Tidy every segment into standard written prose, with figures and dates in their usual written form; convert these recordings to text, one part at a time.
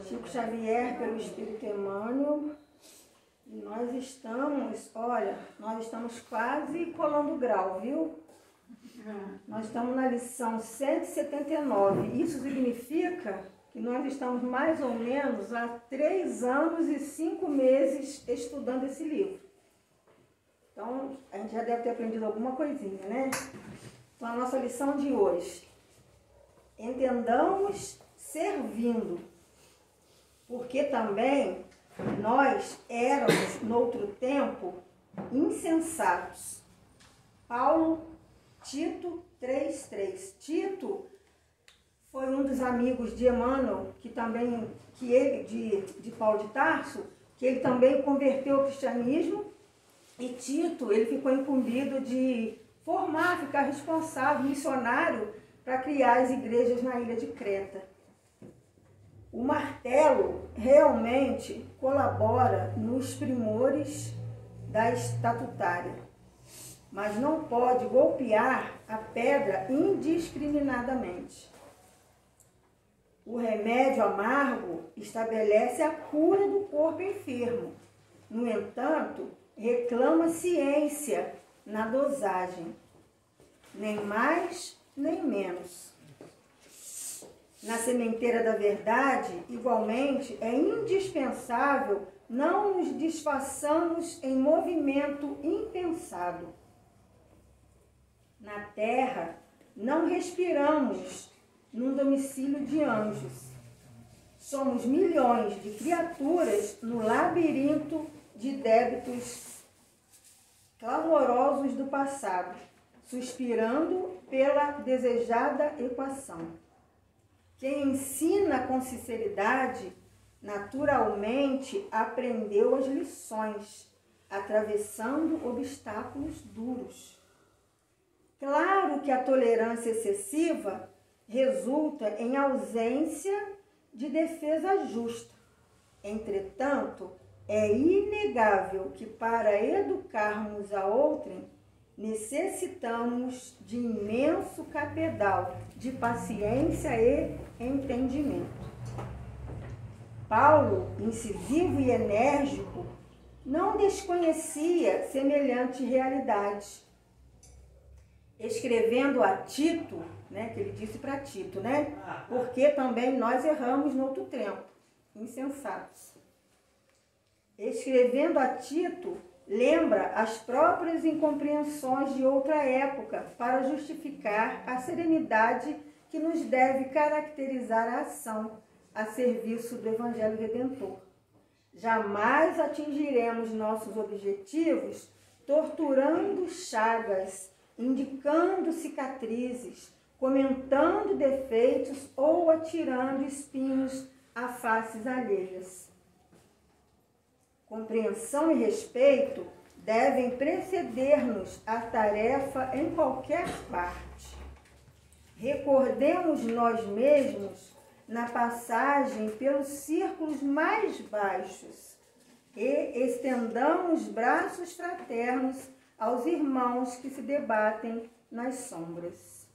Chico Xavier, pelo Espírito Emmanuel. E nós estamos quase colando grau, viu? Nós estamos na lição 179. Isso significa que nós estamos mais ou menos há 3 anos e 5 meses estudando esse livro. Então, a gente já deve ter aprendido alguma coisinha, né? Então, a nossa lição de hoje: entendamos servindo, porque também nós éramos, noutro tempo, insensatos. Paulo, Tito 3,3. Tito foi um dos amigos de Emmanuel, de Paulo de Tarso, que ele também converteu ao cristianismo, e Tito, ele ficou incumbido de ficar responsável, missionário, para criar as igrejas na ilha de Creta. O martelo realmente colabora nos primores da estatutária, mas não pode golpear a pedra indiscriminadamente. O remédio amargo estabelece a cura do corpo enfermo. No entanto, reclama ciência na dosagem, nem mais nem menos. Na sementeira da verdade, igualmente, é indispensável não nos desfaçamos em movimento impensado. Na terra, não respiramos num domicílio de anjos. Somos milhões de criaturas no labirinto de débitos clamorosos do passado, suspirando pela desejada equação. Quem ensina com sinceridade, naturalmente aprendeu as lições, atravessando obstáculos duros. Claro que a tolerância excessiva resulta em ausência de defesa justa. Entretanto, é inegável que para educarmos a outrem, necessitamos de imenso cabedal de paciência e entendimento. Paulo, incisivo e enérgico, não desconhecia semelhante realidade. Escrevendo a Tito, que ele disse para Tito, porque também nós erramos no outro tempo, insensatos. Escrevendo a Tito, lembra as próprias incompreensões de outra época para justificar a serenidade que nos deve caracterizar a ação a serviço do Evangelho Redentor. Jamais atingiremos nossos objetivos torturando chagas, indicando cicatrizes, comentando defeitos ou atirando espinhos a faces alheias. Compreensão e respeito devem preceder-nos a tarefa em qualquer parte. Recordemos nós mesmos na passagem pelos círculos mais baixos e estendamos braços fraternos aos irmãos que se debatem nas sombras.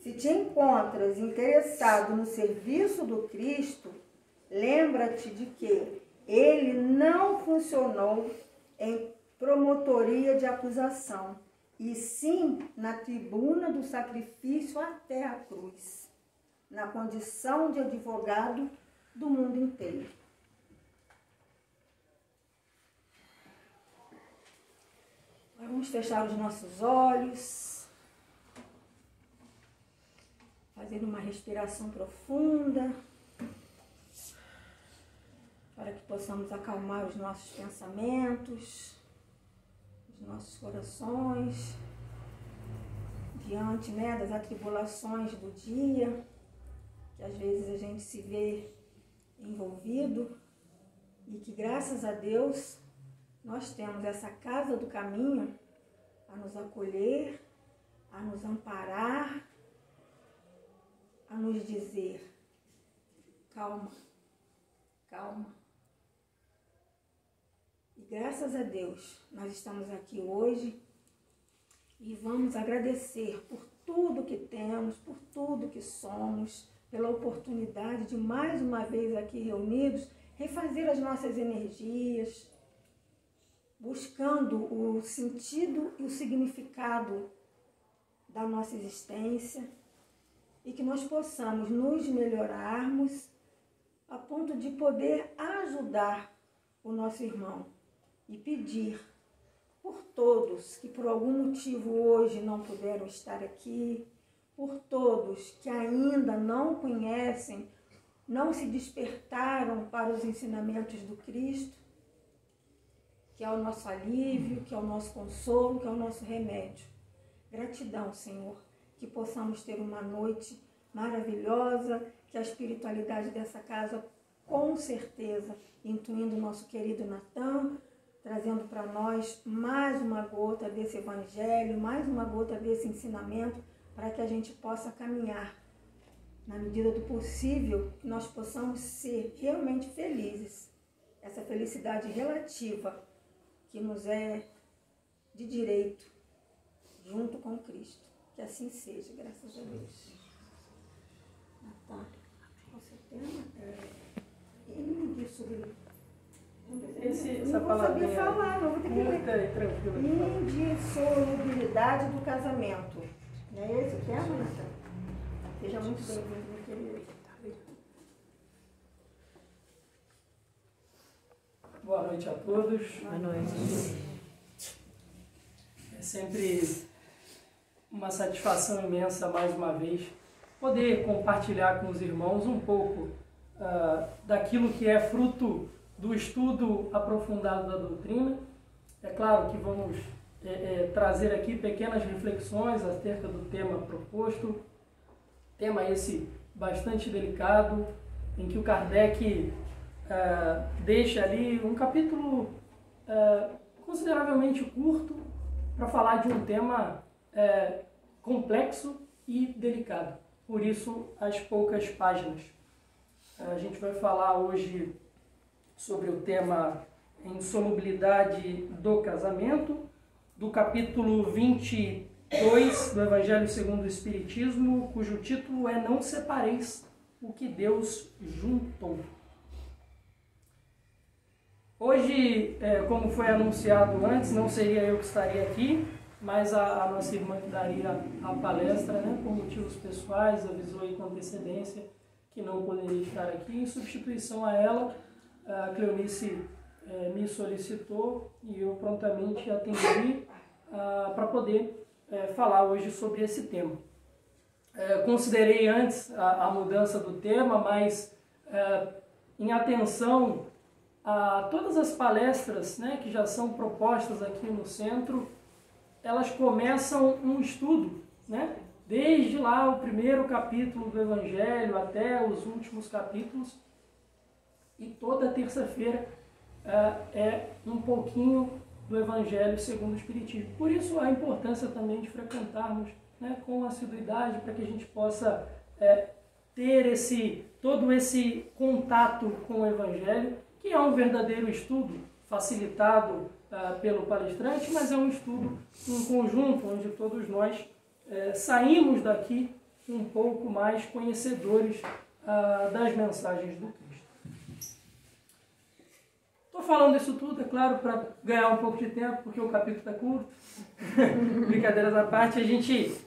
Se te encontras interessado no serviço do Cristo, lembra-te de que ele não funcionou em promotoria de acusação, e sim na tribuna do sacrifício até a cruz, na condição de advogado do mundo inteiro. Vamos fechar os nossos olhos, fazer uma respiração profunda, para que possamos acalmar os nossos pensamentos, os nossos corações, diante das atribulações do dia, que às vezes a gente se vê envolvido, e que graças a Deus nós temos essa casa do caminho a nos acolher, a nos amparar, a nos dizer: calma, calma. E graças a Deus nós estamos aqui hoje e vamos agradecer por tudo que temos, por tudo que somos, pela oportunidade de mais uma vez aqui reunidos, refazer as nossas energias, buscando o sentido e o significado da nossa existência e que nós possamos nos melhorarmos a ponto de poder ajudar o nosso irmão e pedir por todos que por algum motivo hoje não puderam estar aqui, por todos que ainda não conhecem, não se despertaram para os ensinamentos do Cristo, que é o nosso alívio, que é o nosso consolo, que é o nosso remédio. Gratidão, Senhor, que possamos ter uma noite maravilhosa, que a espiritualidade dessa casa, com certeza, intuindo o nosso querido Natan, trazendo para nós mais uma gota desse evangelho, mais uma gota desse ensinamento, para que a gente possa caminhar, na medida do possível, que nós possamos ser realmente felizes. Essa felicidade relativa que nos é de direito, junto com Cristo. Que assim seja, graças a Deus. Tá. Qual é o tema? Ele me disse sobre... Essa não vou palavrinha saber falar, não vou ter que ler. Tranquilo. Indissolubilidade do casamento. Não é esse o tema, Natan? Seja muito bem-vindo, meu querido. Boa noite a todos. Boa noite. É sempre uma satisfação imensa, mais uma vez, poder compartilhar com os irmãos um pouco daquilo que é fruto do estudo aprofundado da doutrina. É claro que vamos trazer aqui pequenas reflexões acerca do tema proposto, tema esse bastante delicado, em que o Kardec deixa ali um capítulo consideravelmente curto para falar de um tema complexo e delicado. Por isso, as poucas páginas. A gente vai falar hoje sobre o tema insolubilidade do casamento, do capítulo 22 do Evangelho segundo o Espiritismo, cujo título é Não Separeis o que Deus juntou. Hoje, como foi anunciado antes, não seria eu que estaria aqui, mas a nossa irmã que daria a palestra, né, por motivos pessoais, avisou aí com antecedência que não poderia estar aqui. Em substituição a ela, a Cleonice me solicitou e eu prontamente atendi para poder falar hoje sobre esse tema. Considerei antes a mudança do tema, mas em atenção a todas as palestras, né, que já são propostas aqui no centro, elas começam um estudo, né, desde lá o primeiro capítulo do Evangelho até os últimos capítulos, e toda terça-feira é um pouquinho do Evangelho segundo o Espiritismo. Por isso a importância também de frequentarmos, né, com assiduidade, para que a gente possa ter todo esse contato com o Evangelho, que é um verdadeiro estudo facilitado pelo palestrante, mas é um estudo em conjunto, onde todos nós saímos daqui um pouco mais conhecedores das mensagens do Cristo. Estou falando isso tudo, é claro, para ganhar um pouco de tempo, porque o capítulo está curto. Brincadeiras à parte, a gente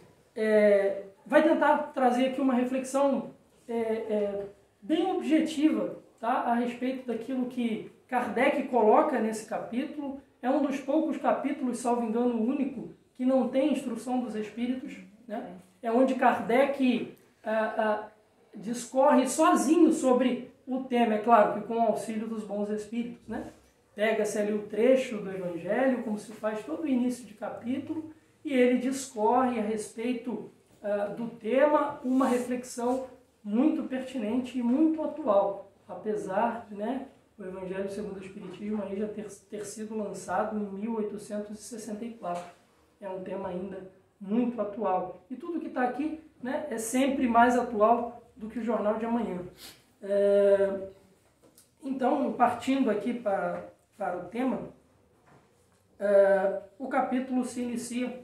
vai tentar trazer aqui uma reflexão bem objetiva, tá, a respeito daquilo que Kardec coloca nesse capítulo. É um dos poucos capítulos, salvo engano, único, que não tem instrução dos espíritos, né? É onde Kardec discorre sozinho sobre o tema, é claro que com o auxílio dos bons espíritos, né? Pega-se ali o trecho do Evangelho, como se faz todo o início de capítulo, e ele discorre a respeito do tema, uma reflexão muito pertinente e muito atual, apesar de, né, o Evangelho segundo o Espiritismo aí já ter sido lançado em 1864. É um tema ainda muito atual. E tudo que está aqui, né, é sempre mais atual do que o Jornal de Amanhã. Então, partindo aqui para o tema, o capítulo se inicia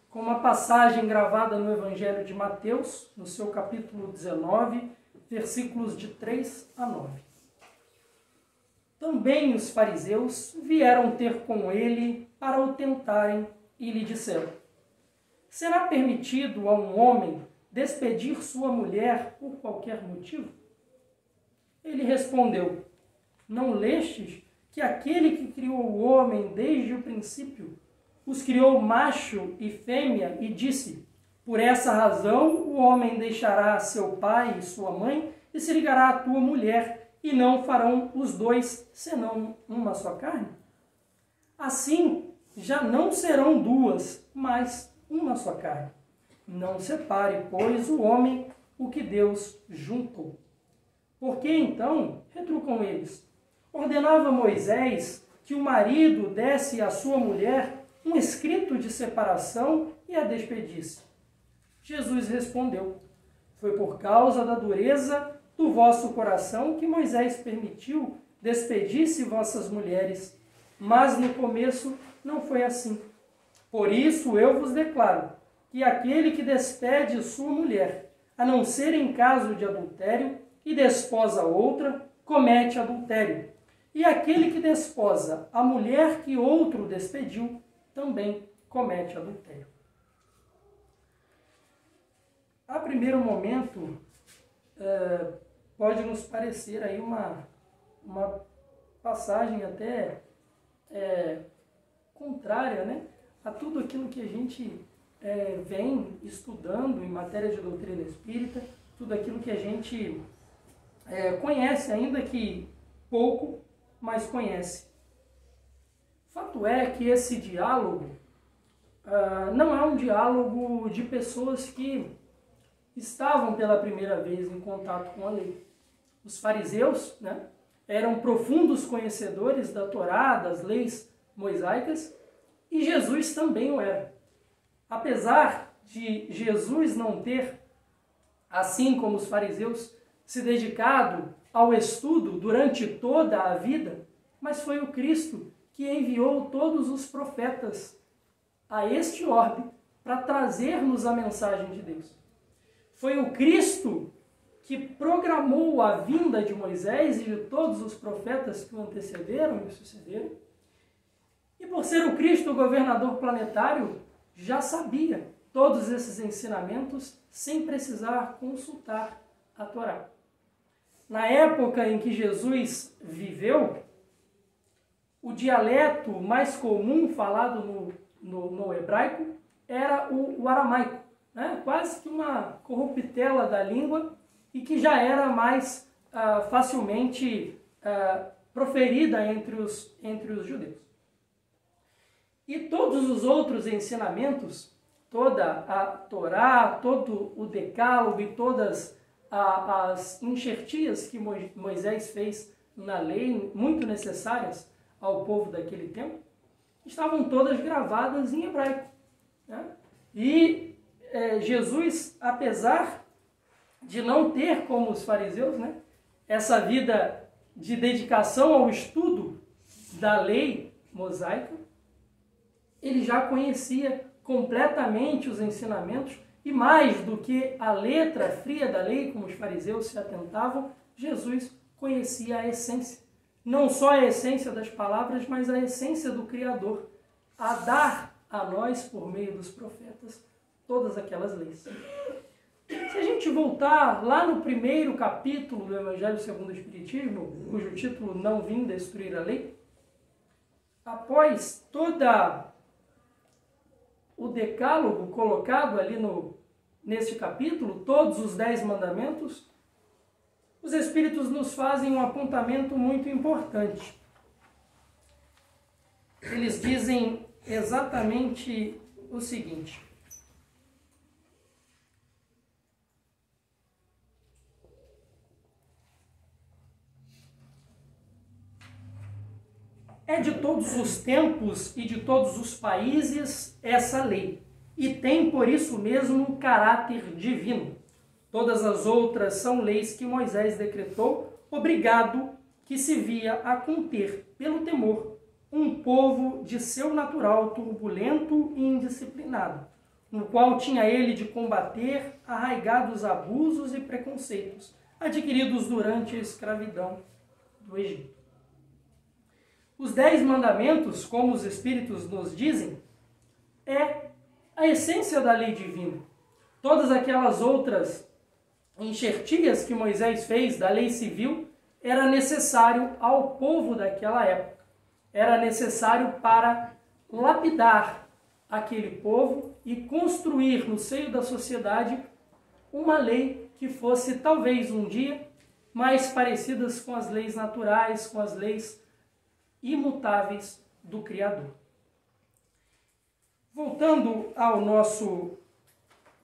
com uma passagem gravada no Evangelho de Mateus, no seu capítulo 19, versículos de 3 a 9. Também os fariseus vieram ter com ele para o tentarem e lhe disseram: será permitido a um homem despedir sua mulher por qualquer motivo? Ele respondeu: não lestes que aquele que criou o homem desde o princípio os criou macho e fêmea e disse: por essa razão o homem deixará seu pai e sua mãe e se ligará à tua mulher, e não farão os dois senão uma só carne? Assim, já não serão duas, mas uma só carne. Não separe, pois, o homem o que Deus juntou. Por que então, retrucam eles, ordenava Moisés que o marido desse à sua mulher um escrito de separação e a despedisse? Jesus respondeu: foi por causa da dureza do vosso coração que Moisés permitiu despedisse vossas mulheres, mas no começo não foi assim. Por isso eu vos declaro que aquele que despede sua mulher, a não ser em caso de adultério, e desposa outra, comete adultério. E aquele que desposa a mulher que outro despediu, também comete adultério. A primeiro momento, pode nos parecer aí uma passagem até contrária, né, a tudo aquilo que a gente vem estudando em matéria de doutrina espírita, tudo aquilo que a gente conhece, ainda que pouco, mas conhece. Fato é que esse diálogo não é um diálogo de pessoas que estavam pela primeira vez em contato com a lei. Os fariseus, né, eram profundos conhecedores da Torá, das leis mosaicas, e Jesus também o era. Apesar de Jesus não ter, assim como os fariseus, se dedicado ao estudo durante toda a vida, mas foi o Cristo que enviou todos os profetas a este orbe para trazer-nos a mensagem de Deus. Foi o Cristo que programou a vinda de Moisés e de todos os profetas que o antecederam e o sucederam. E por ser o Cristo o governador planetário, já sabia todos esses ensinamentos sem precisar consultar a Torá. Na época em que Jesus viveu, o dialeto mais comum falado no hebraico era o aramaico, né? Quase que uma corruptela da língua e que já era mais facilmente proferida entre os judeus. E todos os outros ensinamentos, toda a Torá, todo o decálogo e todas as enxertias que Moisés fez na lei, muito necessárias ao povo daquele tempo, estavam todas gravadas em hebraico, né? E Jesus, apesar de não ter, como os fariseus, né, essa vida de dedicação ao estudo da lei mosaica, ele já conhecia completamente os ensinamentos. E mais do que a letra fria da lei, como os fariseus se atentavam, Jesus conhecia a essência. Não só a essência das palavras, mas a essência do Criador, a dar a nós, por meio dos profetas, todas aquelas leis. Se a gente voltar lá no primeiro capítulo do Evangelho segundo o Espiritismo, cujo título Não Vim Destruir a Lei, após toda o decálogo colocado ali neste capítulo, todos os 10 mandamentos, os Espíritos nos fazem um apontamento muito importante. Eles dizem exatamente o seguinte: é de todos os tempos e de todos os países essa lei, e tem por isso mesmo caráter divino. Todas as outras são leis que Moisés decretou, obrigado que se via a conter, pelo temor, um povo de seu natural turbulento e indisciplinado, no qual tinha ele de combater arraigados abusos e preconceitos adquiridos durante a escravidão do Egito. Os 10 mandamentos, como os Espíritos nos dizem, é a essência da lei divina. Todas aquelas outras enxertias que Moisés fez da lei civil era necessário ao povo daquela época. Era necessário para lapidar aquele povo e construir no seio da sociedade uma lei que fosse talvez um dia mais parecidas com as leis naturais, com as leis imutáveis do Criador. Voltando ao nosso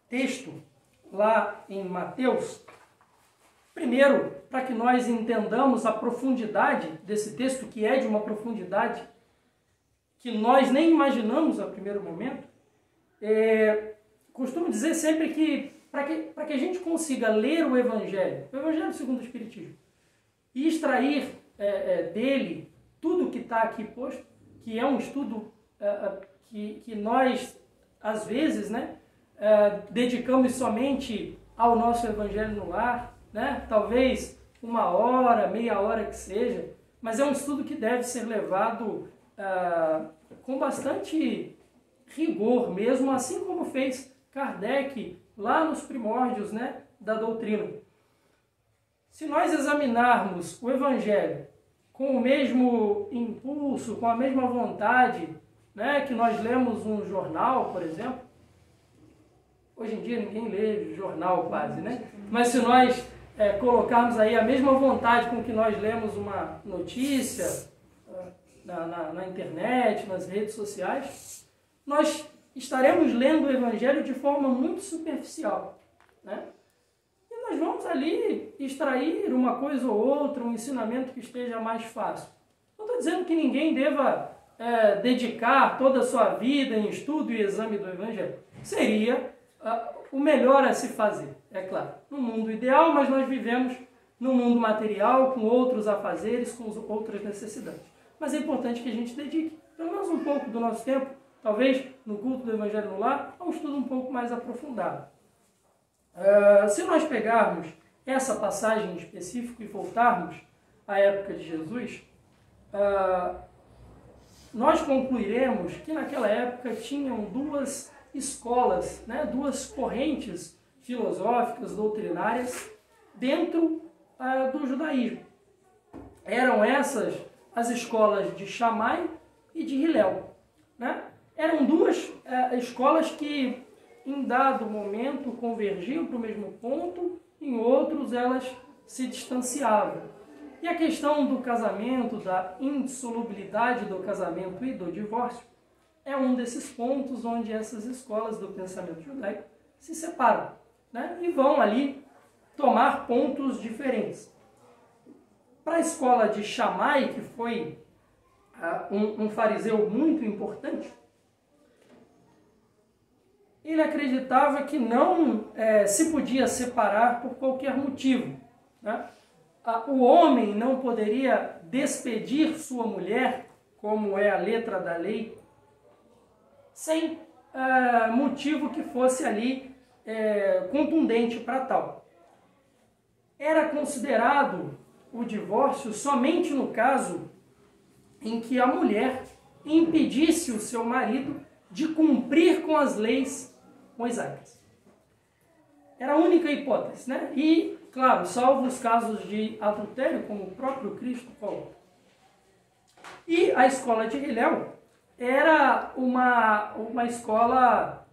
texto, lá em Mateus, primeiro, para que nós entendamos a profundidade desse texto, que é de uma profundidade que nós nem imaginamos a primeiro momento, costumo dizer sempre que para que a gente consiga ler o Evangelho segundo o Espiritismo, e extrair dele tudo que está aqui posto, que é um estudo que nós, às vezes, dedicamos somente ao nosso Evangelho no Lar, talvez 1 hora, meia hora que seja, mas é um estudo que deve ser levado com bastante rigor mesmo, assim como fez Kardec lá nos primórdios da doutrina. Se nós examinarmos o Evangelho com o mesmo impulso, com a mesma vontade, que nós lemos um jornal, por exemplo, hoje em dia ninguém lê jornal quase, mas se nós colocarmos aí a mesma vontade com que nós lemos uma notícia na internet, nas redes sociais, nós estaremos lendo o Evangelho de forma muito superficial, E nós vamos ali extrair uma coisa ou outra, um ensinamento que esteja mais fácil. Não estou dizendo que ninguém deva dedicar toda a sua vida em estudo e exame do Evangelho. Seria o melhor a se fazer, é claro, no mundo ideal, mas nós vivemos num mundo material, com outros afazeres, com outras necessidades. Mas é importante que a gente dedique pelo menos um pouco do nosso tempo, talvez no culto do Evangelho no Lar, a um estudo um pouco mais aprofundado. Se nós pegarmos essa passagem em específico e voltarmos à época de Jesus, nós concluiremos que naquela época tinham duas escolas, duas correntes filosóficas, doutrinárias, dentro do judaísmo. Eram essas as escolas de Shammai e de Hillel. Eram duas escolas que, em dado momento, convergiam para o mesmo ponto, em outros elas se distanciavam. E a questão do casamento, da indissolubilidade do casamento e do divórcio, é um desses pontos onde essas escolas do pensamento judaico se separam, e vão ali tomar pontos diferentes. Para a escola de Shammai, que foi um fariseu muito importante, ele acreditava que não se podia separar por qualquer motivo. O homem não poderia despedir sua mulher, como é a letra da lei, sem motivo que fosse ali contundente para tal. Era considerado o divórcio somente no caso em que a mulher impedisse o seu marido de cumprir com as leis mosaicas. Era a única hipótese, E, claro, salvo os casos de adultério, como o próprio Cristo coloca. E a escola de Hillel era uma escola,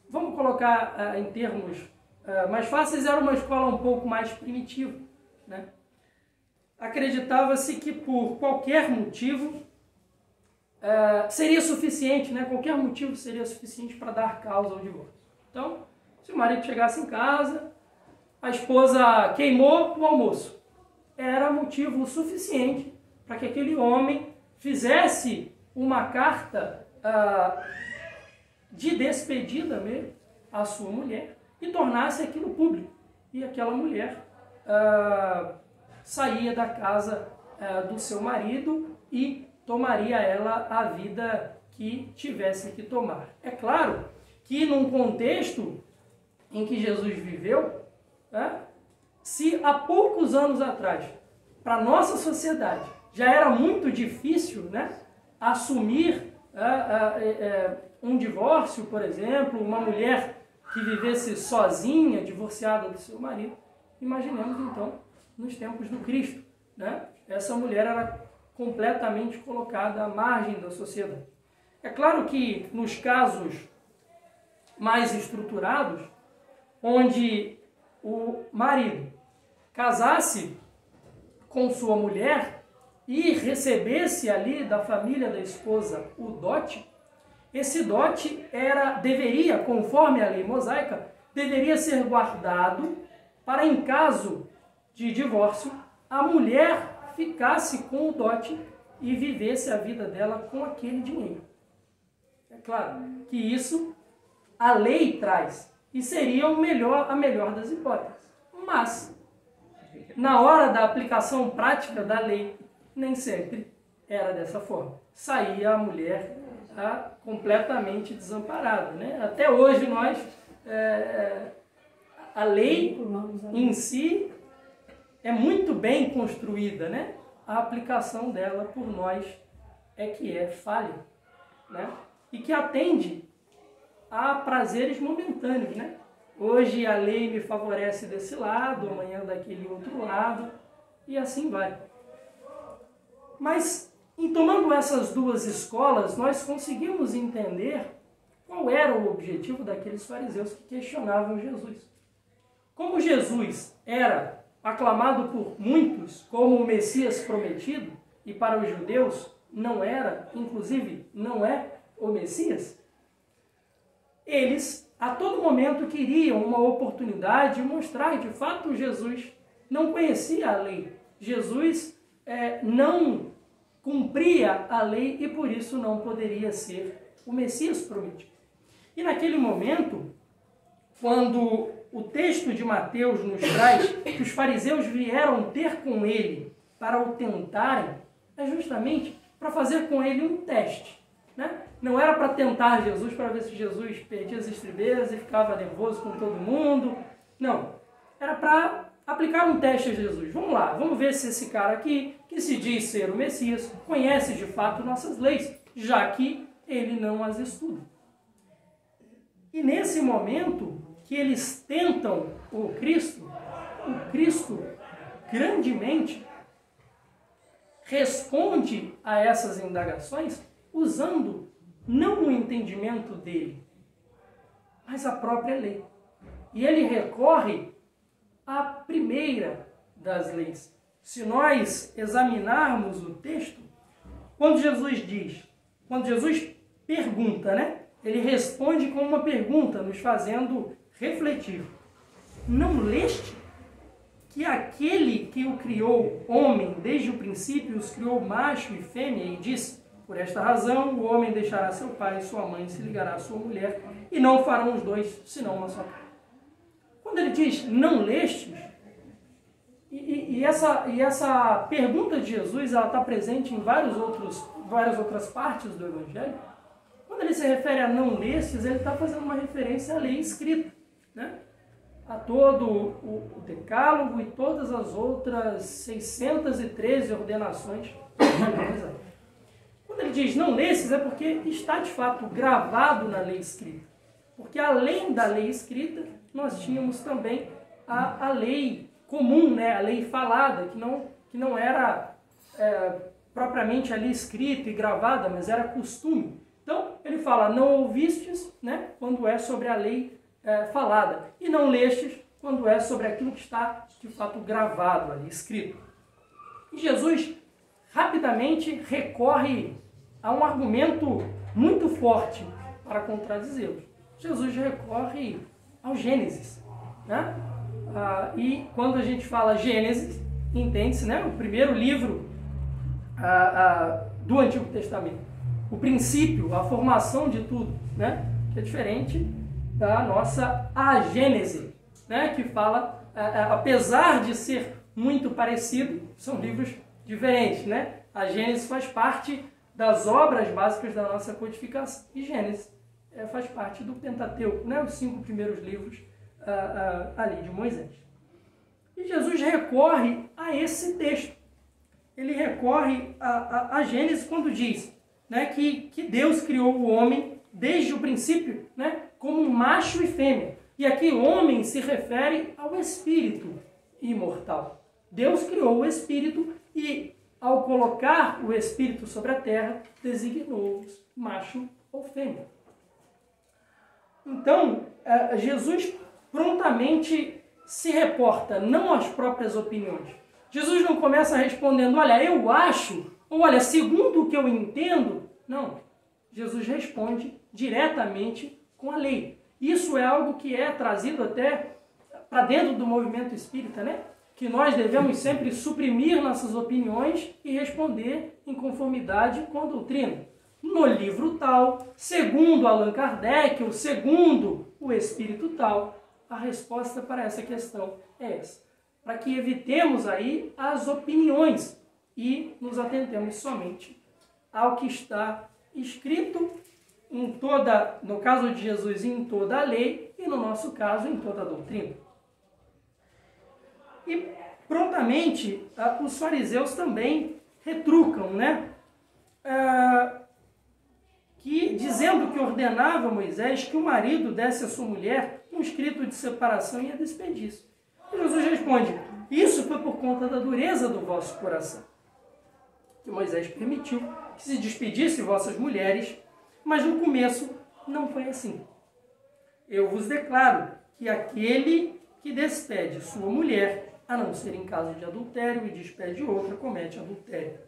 vamos colocar em termos mais fáceis, era uma escola um pouco mais primitiva. Acreditava-se que por qualquer motivo seria suficiente, qualquer motivo seria suficiente para dar causa ao divórcio. Então, se o marido chegasse em casa, a esposa queimou o almoço, era motivo suficiente para que aquele homem fizesse uma carta de despedida mesmo à sua mulher e tornasse aquilo público. E aquela mulher saía da casa do seu marido e tomaria ela a vida que tivesse que tomar. É claro que num contexto em que Jesus viveu, né, se há poucos anos atrás, para a nossa sociedade, já era muito difícil, né, assumir um divórcio, por exemplo, uma mulher que vivesse sozinha, divorciada do seu marido, imaginemos então nos tempos do Cristo, né? Essa mulher era completamente colocada à margem da sociedade. É claro que nos casos mais estruturados, onde o marido casasse com sua mulher e recebesse ali da família da esposa o dote, esse dote deveria, conforme a lei mosaica, deveria ser guardado para, em caso de divórcio, a mulher ficasse com o dote e vivesse a vida dela com aquele dinheiro. É claro que isso a lei traz e seria a melhor das hipóteses. Mas, na hora da aplicação prática da lei, nem sempre era dessa forma. Saía a mulher completamente desamparada, né? Até hoje nós, a lei em si é muito bem construída, né? A aplicação dela por nós é que é falha, né? E que atende a prazeres momentâneos, né? Hoje a lei me favorece desse lado, amanhã daquele outro lado, e assim vai. Mas, em tomando essas duas escolas, nós conseguimos entender qual era o objetivo daqueles fariseus que questionavam Jesus. Como Jesus era aclamado por muitos como o Messias prometido, e para os judeus não era, inclusive não é o Messias, eles a todo momento queriam uma oportunidade de mostrar que de fato Jesus não conhecia a lei. Jesus não cumpria a lei e por isso não poderia ser o Messias prometido. E naquele momento, quando o texto de Mateus nos traz que os fariseus vieram ter com ele para o tentarem, é justamente para fazer com ele um teste, né? Não era para tentar Jesus, para ver se Jesus perdia as estribeiras e ficava nervoso com todo mundo. Não. Era para aplicar um teste a Jesus. Vamos lá, vamos ver se esse cara aqui, que se diz ser o Messias, conhece de fato nossas leis, já que ele não as estuda. E nesse momento que eles tentam o Cristo grandemente responde a essas indagações usando não o entendimento dele, mas a própria lei. E ele recorre à primeira das leis. Se nós examinarmos o texto, quando Jesus pergunta, né? Ele responde com uma pergunta, nos fazendo refletir. Não leste que aquele que o criou homem desde o princípio os criou macho e fêmea e disse: por esta razão o homem deixará seu pai e sua mãe, se ligará à sua mulher, e não farão os dois senão uma só carne. Quando ele diz não lestes, e essa pergunta de Jesus ela está presente em várias outras partes do Evangelho. Quando ele se refere a não lestes, ele está fazendo uma referência à lei escrita, né? A todo o decálogo e todas as outras 613 ordenações. Quando ele diz não lestes, é porque está de fato gravado na lei escrita. Porque além da lei escrita, nós tínhamos também a lei comum, né? A lei falada, que não era propriamente ali escrita e gravada, mas era costume. Então, ele fala, não ouvistes, né? Quando é sobre a lei falada, e não lestes, quando é sobre aquilo que está de fato gravado ali, escrito. E Jesus rapidamente recorre a um argumento muito forte para contradizê-los. Jesus recorre ao Gênesis, né? E quando a gente fala Gênesis, entende-se, né? O primeiro livro do Antigo Testamento. O princípio, a formação de tudo, né? Que é diferente da nossa Agênese, né? Que fala, apesar de ser muito parecido, são livros diferentes, né? A Gênesis faz parte das obras básicas da nossa codificação. E Gênesis faz parte do Pentateuco, né? Os 5 primeiros livros ali de Moisés. E Jesus recorre a esse texto. Ele recorre a Gênesis quando diz, né, que Deus criou o homem desde o princípio, né, como macho e fêmea. E aqui homem se refere ao espírito imortal. Deus criou o espírito e, ao colocar o espírito sobre a terra, designou-os macho ou fêmea. Então, Jesus prontamente se reporta não às próprias opiniões. Jesus não começa respondendo, olha, eu acho, ou olha, segundo o que eu entendo. Não. Jesus responde diretamente com a lei. Isso é algo que é trazido até para dentro do movimento espírita, né? Que nós devemos sempre suprimir nossas opiniões e responder em conformidade com a doutrina. No livro tal, segundo Allan Kardec, ou segundo o espírito tal, a resposta para essa questão é essa. Para que evitemos aí as opiniões e nos atentemos somente ao que está escrito no caso de Jesus, em toda a lei, e no nosso caso, em toda a doutrina. E prontamente os fariseus também retrucam, né? Dizendo que ordenava a Moisés que o marido desse à sua mulher um escrito de separação e a despedisse. E Jesus responde, isso foi por conta da dureza do vosso coração, que Moisés permitiu que se despedisse vossas mulheres, mas no começo não foi assim. Eu vos declaro que aquele que despede sua mulher, a não ser em caso de adultério, e despede outra, comete adultério.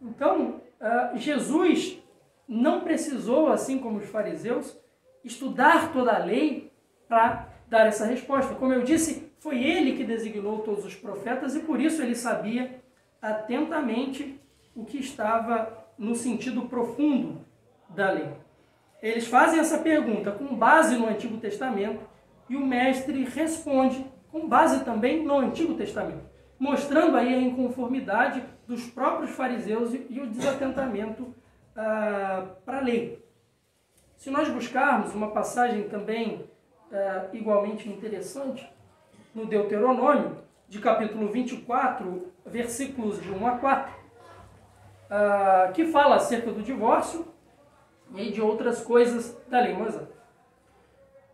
Então, Jesus não precisou, assim como os fariseus, estudar toda a lei para dar essa resposta. Como eu disse, foi ele que designou todos os profetas e por isso ele sabia atentamente o que estava no sentido profundo da lei. Eles fazem essa pergunta com base no Antigo Testamento e o mestre responde com base também no Antigo Testamento, mostrando aí a inconformidade dos próprios fariseus e o desatentamento para a lei. Se nós buscarmos uma passagem também igualmente interessante, no Deuteronômio, de capítulo 24, versículos de 1 a 4, que fala acerca do divórcio e de outras coisas da lei mosaica.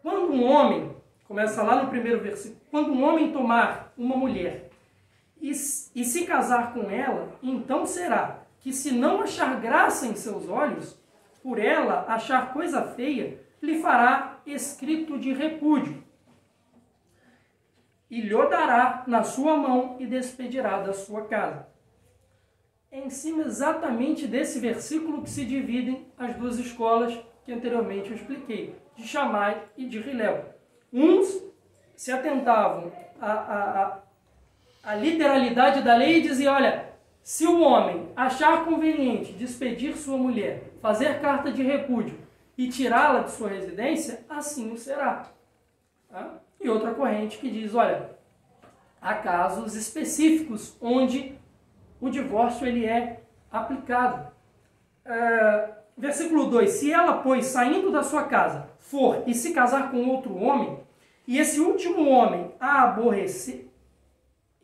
Quando um homem, começa lá no primeiro versículo, quando um homem tomar uma mulher e se casar com ela, então será que se não achar graça em seus olhos, por ela achar coisa feia, lhe fará escrito de repúdio e lhe dará na sua mão e despedirá da sua casa. É em cima exatamente desse versículo que se dividem as duas escolas que anteriormente eu expliquei, de Shammai e de Hillel. Uns se atentavam à literalidade da lei e diziam, olha, se o homem achar conveniente despedir sua mulher, fazer carta de repúdio e tirá-la de sua residência, assim o será. Tá? E outra corrente que diz, olha, há casos específicos onde o divórcio ele é aplicado. Versículo 2, se ela, pois, saindo da sua casa, for e se casar com outro homem, e esse último homem a aborrecer,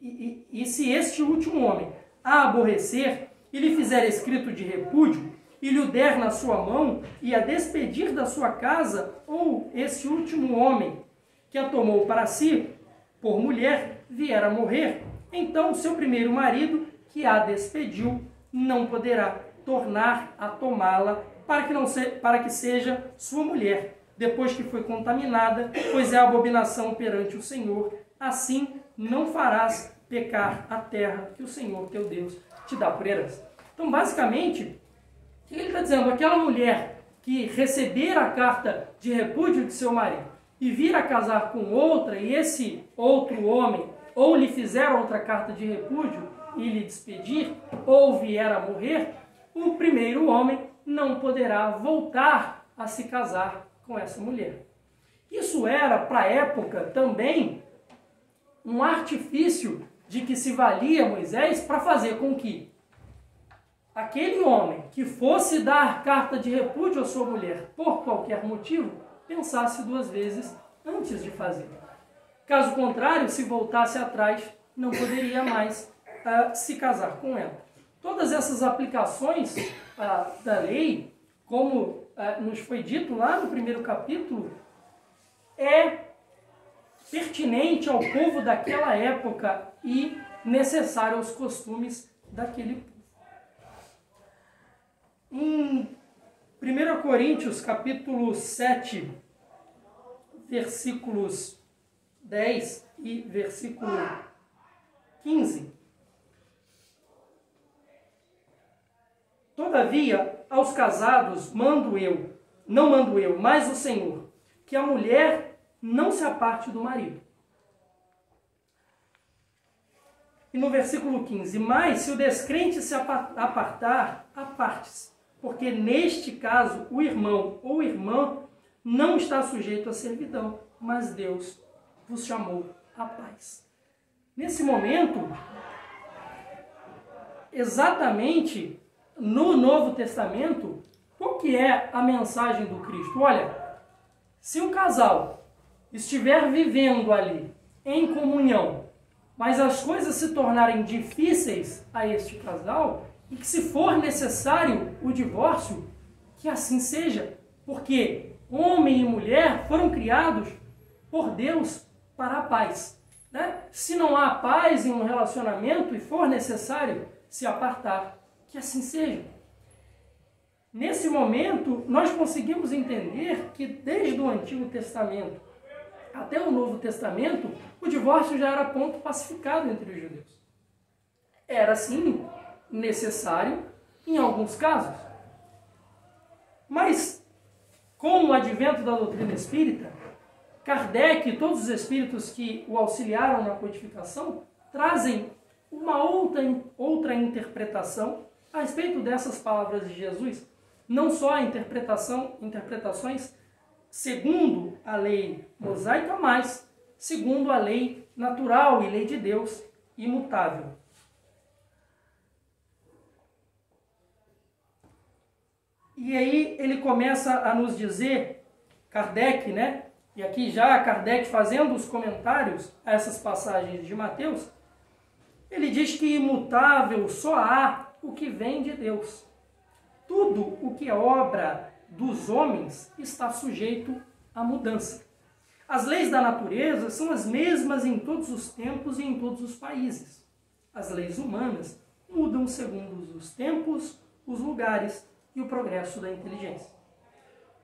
e se este último homem a aborrecer, e lhe fizer escrito de repúdio, e lhe o der na sua mão, e a despedir da sua casa, ou esse último homem que a tomou para si, por mulher, vier a morrer, então seu primeiro marido, que a despediu, não poderá tornar a tomá-la, para que seja sua mulher, depois que foi contaminada, pois é abominação perante o Senhor. Assim não farás pecar a terra que o Senhor teu Deus te dá por herança. Então, basicamente, o que ele está dizendo? Aquela mulher que receber a carta de repúdio de seu marido e vir a casar com outra, e esse outro homem ou lhe fizer outra carta de repúdio e lhe despedir, ou vier a morrer, o primeiro homem não poderá voltar a se casar com essa mulher. Isso era, para a época, também um artifício de que se valia Moisés para fazer com que aquele homem que fosse dar carta de repúdio à sua mulher por qualquer motivo, pensasse 2 vezes antes de fazer. Caso contrário, se voltasse atrás, não poderia mais se casar com ela. Todas essas aplicações da lei, como nos foi dito lá no primeiro capítulo, é pertinente ao povo daquela época e necessário aos costumes daquele povo. Em 1 Coríntios, capítulo 7, versículos 10 e versículo 15. Todavia, aos casados não mando eu, mas o Senhor, que a mulher não se aparte do marido. E no versículo 15, mas se o descrente se apartar, aparte-se, porque neste caso o irmão ou irmã não está sujeito à servidão, mas Deus vos chamou à paz. Nesse momento, exatamente no Novo Testamento, qual que é a mensagem do Cristo? Olha, se um casal estiver vivendo ali em comunhão, mas as coisas se tornarem difíceis a este casal, e que se for necessário o divórcio, que assim seja, porque homem e mulher foram criados por Deus para a paz. Né? Se não há paz em um relacionamento e for necessário se apartar, que assim seja. Nesse momento, nós conseguimos entender que desde o Antigo Testamento até o Novo Testamento, o divórcio já era ponto pacificado entre os judeus. Era, sim, necessário em alguns casos. Mas, com o advento da doutrina espírita, Kardec e todos os espíritos que o auxiliaram na codificação trazem uma outra interpretação a respeito dessas palavras de Jesus. Não só interpretações segundo a lei mosaica, mas segundo a lei natural e lei de Deus imutável. E aí ele começa a nos dizer, Kardec, né? E aqui já Kardec fazendo os comentários a essas passagens de Mateus, ele diz que imutável só há o que vem de Deus. Tudo o que é obra dos homens está sujeito à mudança. As leis da natureza são as mesmas em todos os tempos e em todos os países. As leis humanas mudam segundo os tempos, os lugares e o progresso da inteligência.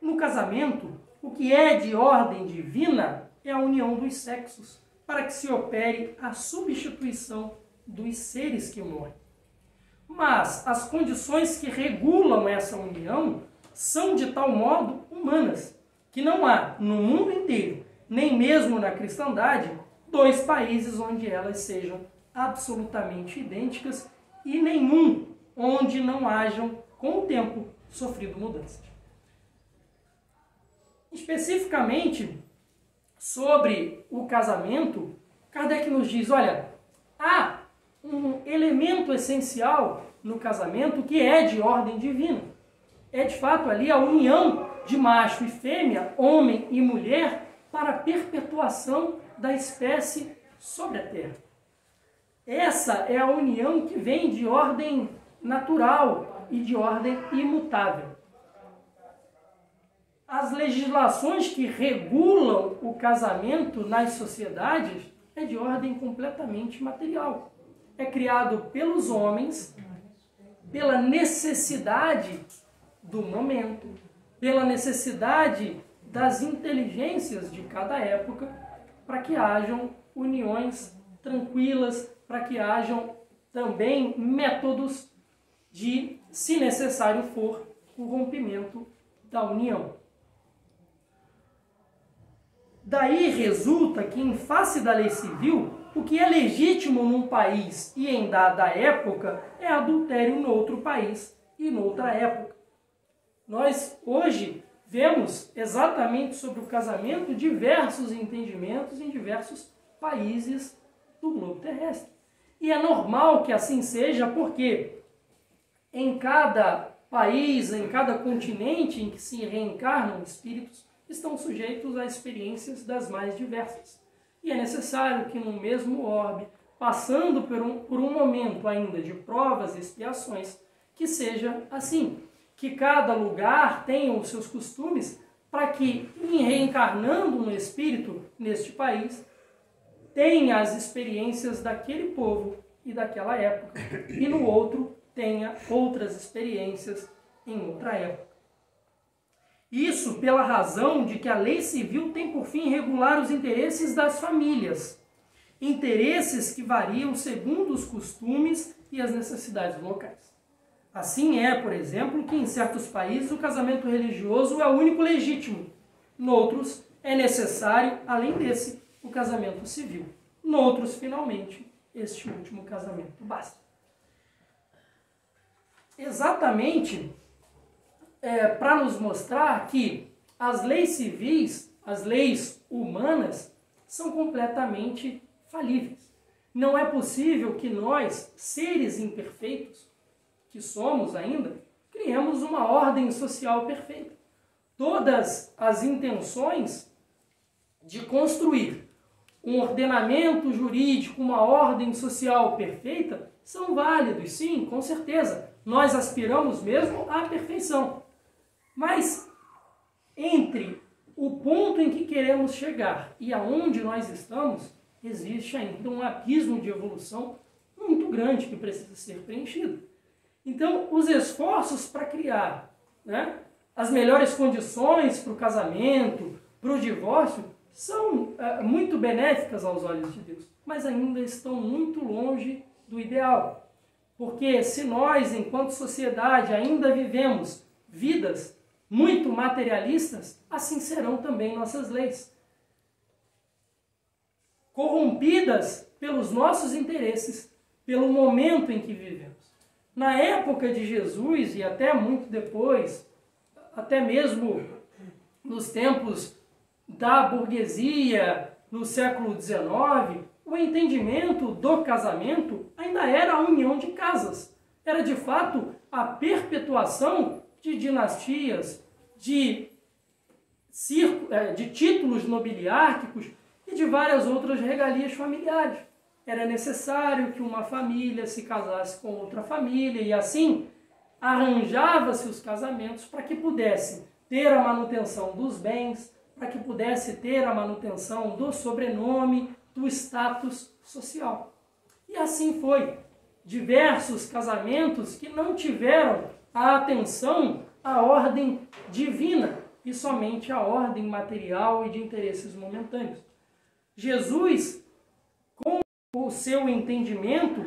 No casamento, o que é de ordem divina é a união dos sexos, para que se opere a substituição dos seres que morrem. Mas as condições que regulam essa união são de tal modo humanas, que não há no mundo inteiro, nem mesmo na cristandade, 2 países onde elas sejam absolutamente idênticas e nenhum onde não hajam, com o tempo, sofrido mudanças. Especificamente sobre o casamento, Kardec nos diz, olha, há um elemento essencial no casamento que é de ordem divina. É de fato ali a união de macho e fêmea, homem e mulher, para a perpetuação da espécie sobre a terra. Essa é a união que vem de ordem natural e de ordem imutável. As legislações que regulam o casamento nas sociedades é de ordem completamente material. É criado pelos homens, pela necessidade do momento, pela necessidade das inteligências de cada época, para que hajam uniões tranquilas, para que hajam também métodos de, se necessário for, o rompimento da união. Daí resulta que, em face da lei civil, o que é legítimo num país e em dada época é adultério noutro país e noutra época. Nós, hoje, vemos exatamente sobre o casamento diversos entendimentos em diversos países do globo terrestre. E é normal que assim seja, porque em cada país, em cada continente em que se reencarnam espíritos, estão sujeitos a experiências das mais diversas. E é necessário que no mesmo orbe, passando por um momento ainda de provas e expiações, que seja assim, que cada lugar tenha os seus costumes, para que, em reencarnando um espírito neste país, tenha as experiências daquele povo e daquela época, e no outro tenha outras experiências em outra época. Isso pela razão de que a lei civil tem por fim regular os interesses das famílias, interesses que variam segundo os costumes e as necessidades locais. Assim é, por exemplo, que em certos países o casamento religioso é o único legítimo. Noutros, é necessário, além desse, o casamento civil. Noutros, finalmente, este último casamento basta. Exatamente para nos mostrar que as leis civis, as leis humanas, são completamente falíveis. Não é possível que nós, seres imperfeitos, que somos ainda, criemos uma ordem social perfeita. Todas as intenções de construir um ordenamento jurídico, uma ordem social perfeita, são válidos, sim, com certeza. Nós aspiramos mesmo à perfeição. Mas entre o ponto em que queremos chegar e aonde nós estamos, existe ainda um abismo de evolução muito grande que precisa ser preenchido. Então, os esforços para criar, as melhores condições para o casamento, para o divórcio, são muito benéficas aos olhos de Deus, mas ainda estão muito longe do ideal. Porque se nós, enquanto sociedade, ainda vivemos vidas muito materialistas, assim serão também nossas leis. Corrompidas pelos nossos interesses, pelo momento em que vivemos. Na época de Jesus e até muito depois, até mesmo nos tempos da burguesia, no século XIX, o entendimento do casamento ainda era a união de casas. Era, de fato, a perpetuação de dinastias, de títulos nobiliárquicos e de várias outras regalias familiares. Era necessário que uma família se casasse com outra família e assim arranjava-se os casamentos para que pudesse ter a manutenção dos bens, para que pudesse ter a manutenção do sobrenome, do status social. E assim foi. Diversos casamentos que não tiveram a atenção à ordem divina e somente à ordem material e de interesses momentâneos. Jesus, com o seu entendimento,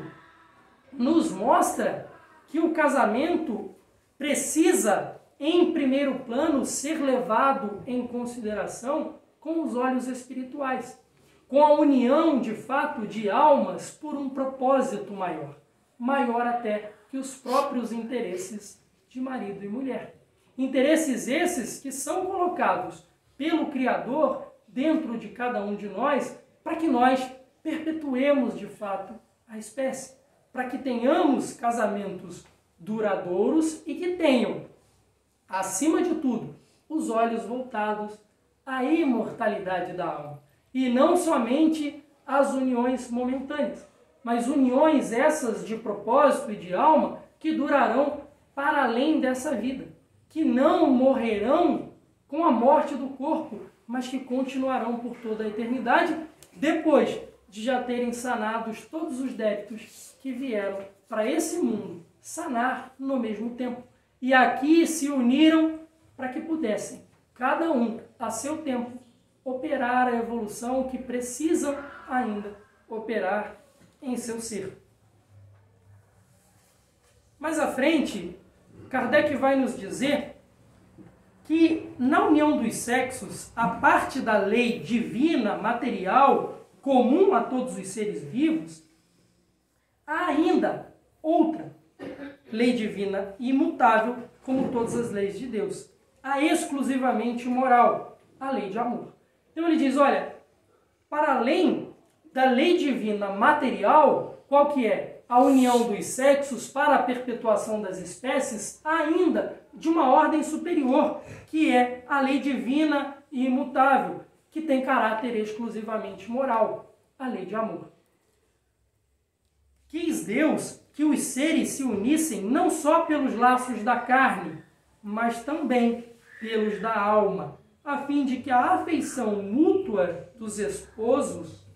nos mostra que o casamento precisa, em primeiro plano, ser levado em consideração com os olhos espirituais, com a união, de fato, de almas por um propósito maior, maior até que os próprios interesses de marido e mulher. Interesses esses que são colocados pelo Criador dentro de cada um de nós, para que nós perpetuemos, de fato, a espécie, para que tenhamos casamentos duradouros e que tenham, acima de tudo, os olhos voltados à imortalidade da alma. E não somente às uniões momentâneas, mas uniões essas de propósito e de alma que durarão para além dessa vida, que não morrerão com a morte do corpo, mas que continuarão por toda a eternidade, depois de já terem sanados todos os débitos que vieram para esse mundo sanar no mesmo tempo. E aqui se uniram para que pudessem, cada um a seu tempo, operar a evolução que precisam ainda operar em seu ser. Mais à frente, Kardec vai nos dizer que na união dos sexos, a parte da lei divina, material, comum a todos os seres vivos, há ainda outra lei divina imutável, como todas as leis de Deus. A exclusivamente moral, a lei de amor. Então ele diz, olha, para além da lei divina material, qual que é? A união dos sexos para a perpetuação das espécies, ainda de uma ordem superior, que é a lei divina e imutável, que tem caráter exclusivamente moral, a lei de amor. Quis Deus que os seres se unissem não só pelos laços da carne, mas também pelos da alma, a fim de que a afeição mútua dos esposos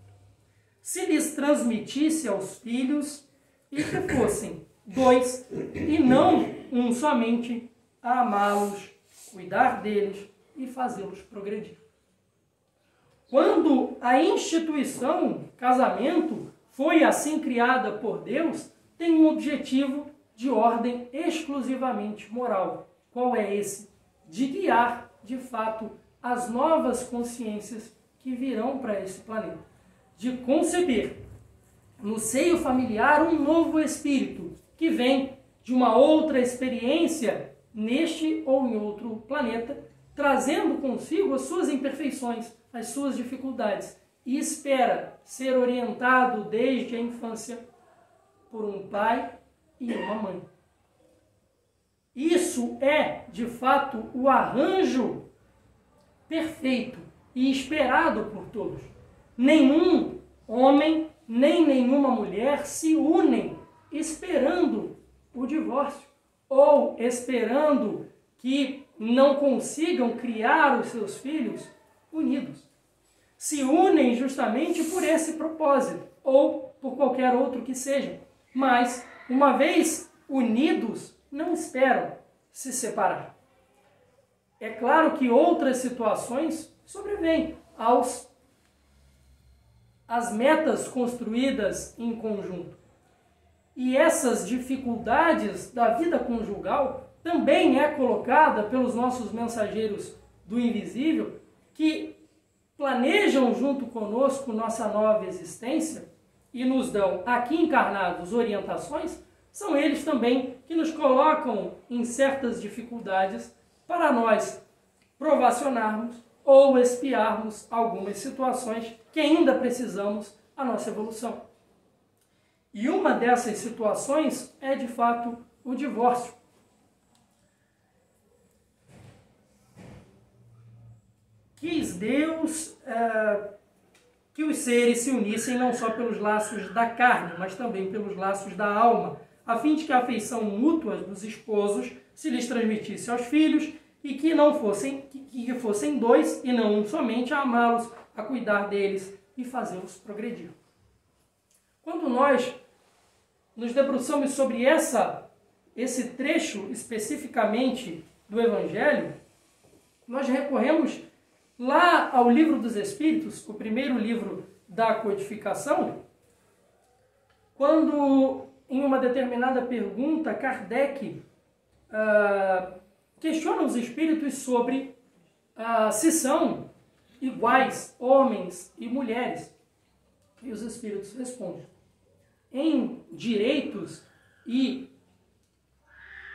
se lhes transmitisse aos filhos e que fossem dois e não um somente, a amá-los, cuidar deles e fazê-los progredir. Quando a instituição casamento foi assim criada por Deus, tem um objetivo de ordem exclusivamente moral. Qual é esse? De guiar, de fato, as novas consciências que virão para esse planeta. De conceber no seio familiar um novo espírito que vem de uma outra experiência neste ou em outro planeta, trazendo consigo as suas imperfeições, as suas dificuldades, e espera ser orientado desde a infância por um pai e uma mãe. Isso é, de fato, o arranjo perfeito e esperado por todos. Nenhum homem, nem nenhuma mulher se unem esperando o divórcio ou esperando que não consigam criar os seus filhos unidos. Se unem justamente por esse propósito ou por qualquer outro que seja. Mas, uma vez unidos, não esperam se separar. É claro que outras situações sobrevêm às metas construídas em conjunto. E essas dificuldades da vida conjugal também é colocada pelos nossos mensageiros do invisível, que planejam junto conosco nossa nova existência e nos dão, aqui encarnados, orientações. São eles também que nos colocam em certas dificuldades para nós provacionarmos ou expiarmos algumas situações que ainda precisamos a nossa evolução. E uma dessas situações é, de fato, o divórcio. Quis Deus que os seres se unissem não só pelos laços da carne, mas também pelos laços da alma, a fim de que a afeição mútua dos esposos se lhes transmitisse aos filhos e que fossem dois e não um somente, a amá-los, a cuidar deles e fazê-los progredir. Quando nós nos debruçamos sobre esse trecho especificamente do Evangelho, nós recorremos lá ao Livro dos Espíritos, o primeiro livro da codificação, quando, em uma determinada pergunta, Kardec questiona os espíritos sobre se são iguais homens e mulheres. E os espíritos respondem: em direitos e,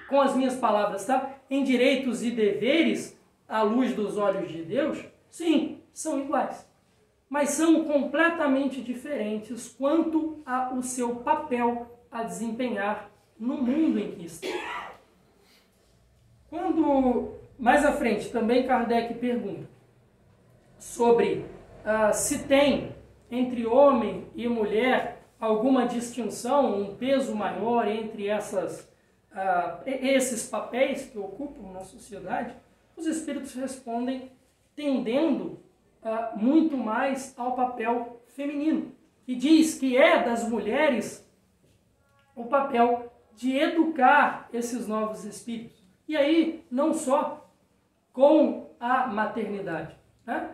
com as minhas palavras, tá? Em direitos e deveres, à luz dos olhos de Deus, sim, são iguais. Mas são completamente diferentes quanto ao seu papel a desempenhar no mundo em que estão. Quando, mais à frente, também Kardec pergunta sobre se tem entre homem e mulher alguma distinção, um peso maior entre esses papéis que ocupam na sociedade, os espíritos respondem tendendo muito mais ao papel feminino, que diz que é das mulheres o papel de educar esses novos espíritos. E aí, não só com a maternidade. Né?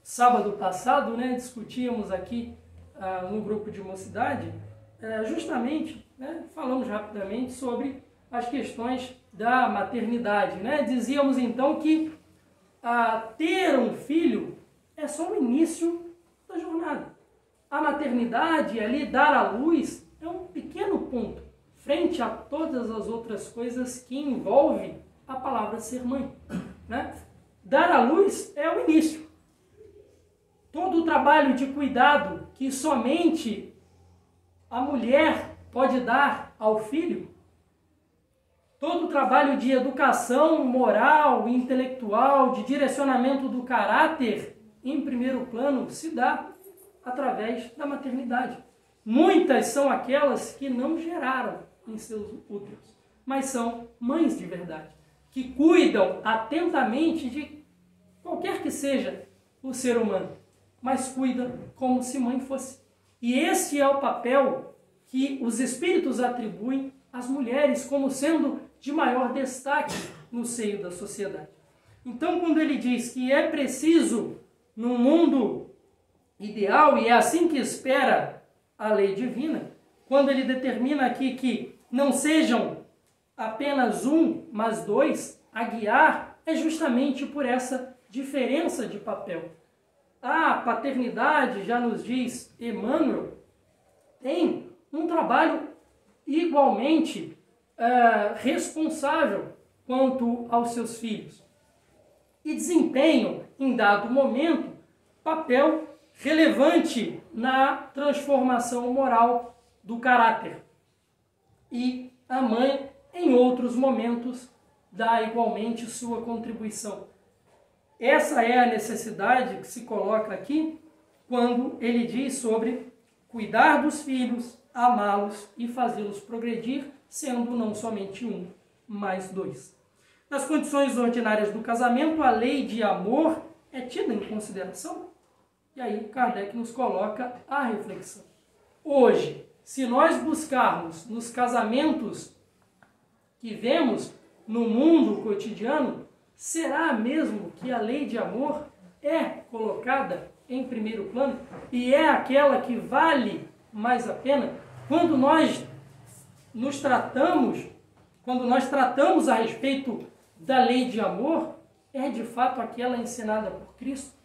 Sábado passado, né, discutíamos aqui no grupo de mocidade, justamente, né, falamos rapidamente sobre as questões da maternidade. Né? Dizíamos então que ter um filho é só o início da jornada. A maternidade, ali, dar à luz, é um pequeno ponto frente a todas as outras coisas que envolvem a palavra ser mãe. Né? Dar à luz é o início. todo o trabalho de cuidado que somente a mulher pode dar ao filho, todo o trabalho de educação moral, intelectual, de direcionamento do caráter, em primeiro plano, se dá através da maternidade. Muitas são aquelas que não geraram em seus úteros, mas são mães de verdade, que cuidam atentamente de qualquer que seja o ser humano, mas cuidam como se mãe fosse. E esse é o papel que os espíritos atribuem às mulheres como sendo de maior destaque no seio da sociedade. Então, quando ele diz que é preciso, no mundo ideal, e é assim que espera a lei divina, quando ele determina aqui que não sejam apenas um, mas dois a guiar, é justamente por essa diferença de papel. A paternidade, já nos diz Emmanuel, tem um trabalho igualmente responsável quanto aos seus filhos e desempenham, em dado momento, papel relevante na transformação moral do caráter. E a mãe, em outros momentos, dá igualmente sua contribuição. Essa é a necessidade que se coloca aqui quando ele diz sobre cuidar dos filhos, amá-los e fazê-los progredir, sendo não somente um, mas dois. Nas condições ordinárias do casamento, a lei de amor é tida em consideração? E aí Kardec nos coloca a reflexão. Hoje, se nós buscarmos nos casamentos que vemos no mundo cotidiano, será mesmo que a lei de amor é colocada em primeiro plano e é aquela que vale mais a pena? Quando nós tratamos a respeito da lei de amor, é de fato aquela ensinada por Cristo.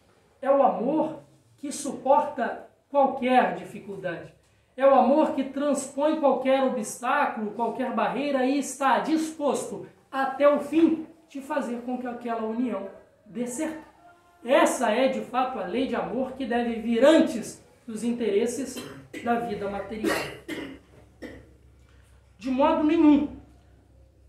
É o amor que suporta qualquer dificuldade. É o amor que transpõe qualquer obstáculo, qualquer barreira e está disposto até o fim de fazer com que aquela união dê certo. Essa é de fato a lei de amor que deve vir antes dos interesses da vida material. De modo nenhum,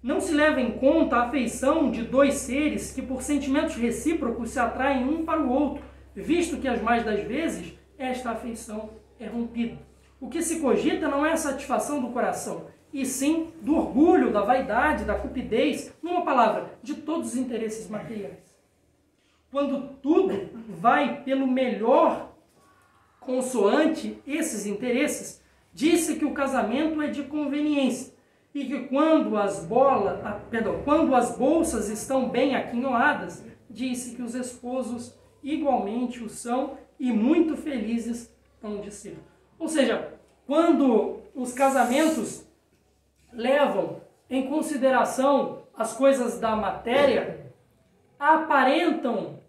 não se leva em conta a afeição de dois seres que por sentimentos recíprocos se atraem um para o outro, visto que as mais das vezes esta afeição é rompida. O que se cogita não é a satisfação do coração, e sim do orgulho, da vaidade, da cupidez, numa palavra, de todos os interesses materiais. Quando tudo vai pelo melhor consoante esses interesses, disse que o casamento é de conveniência e que quando as bolsas estão bem aquinhoadas, disse que os esposos igualmente o são e muito felizes hão de ser. Ou seja, quando os casamentos levam em consideração as coisas da matéria, aparentam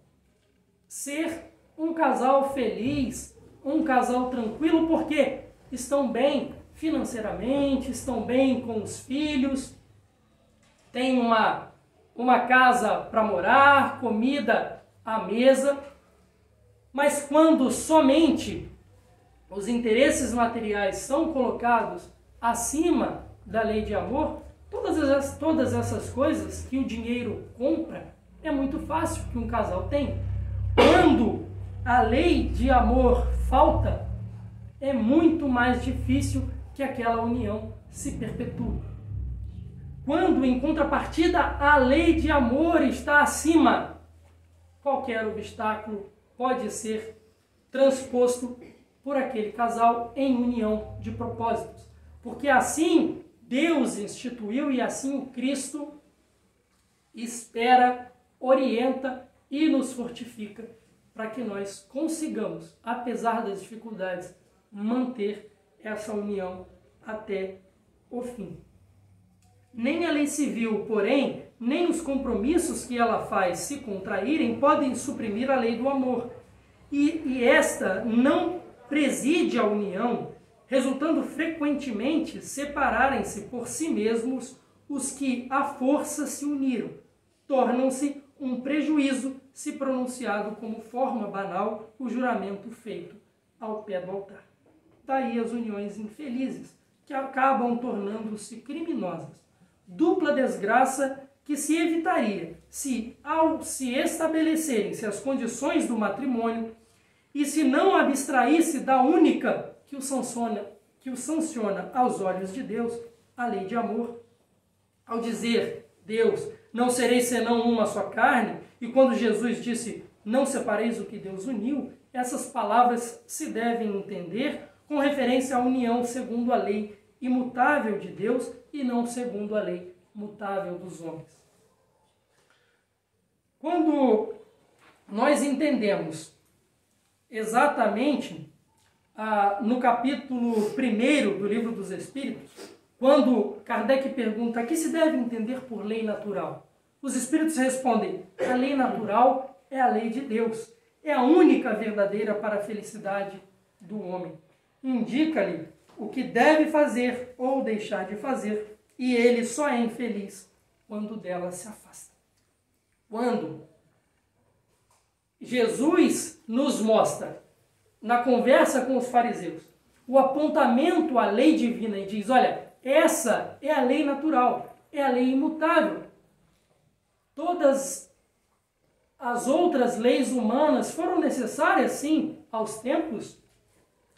ser um casal feliz, um casal tranquilo, porque estão bem financeiramente, estão bem com os filhos, têm uma casa para morar, comida à mesa. Mas quando somente os interesses materiais são colocados acima da lei de amor, todas essas coisas que o dinheiro compra, é muito fácil que um casal tenha. Quando a lei de amor falta, é muito mais difícil que aquela união se perpetue. Quando, em contrapartida, a lei de amor está acima, qualquer obstáculo pode ser transposto por aquele casal em união de propósitos. Porque assim Deus instituiu e assim o Cristo espera, orienta e nos fortifica para que nós consigamos, apesar das dificuldades, manter essa união até o fim. Nem a lei civil, porém, nem os compromissos que ela faz se contraírem podem suprimir a lei do amor. E esta não preside a união, resultando frequentemente separarem-se por si mesmos os que à força se uniram. Tornam-se um prejuízo se pronunciado como forma banal o juramento feito ao pé do altar. Daí as uniões infelizes, que acabam tornando-se criminosas. Dupla desgraça que se evitaria se, ao se estabelecerem-se as condições do matrimônio, e se não abstraísse da única que o sanciona aos olhos de Deus, a lei de amor. Ao dizer, Deus, não sereis senão uma só carne, e quando Jesus disse, não separeis o que Deus uniu, essas palavras se devem entender com referência à união segundo a lei imutável de Deus e não segundo a lei mutável dos homens. Quando nós entendemos exatamente no capítulo 1 do Livro dos Espíritos, quando Kardec pergunta o que se deve entender por lei natural, os Espíritos respondem, a lei natural é a lei de Deus, é a única verdadeira para a felicidade do homem. Indica-lhe o que deve fazer ou deixar de fazer, e ele só é infeliz quando dela se afasta. Quando Jesus nos mostra, na conversa com os fariseus, o apontamento à lei divina e diz, olha, essa é a lei natural, é a lei imutável. Todas as outras leis humanas foram necessárias, sim, aos tempos,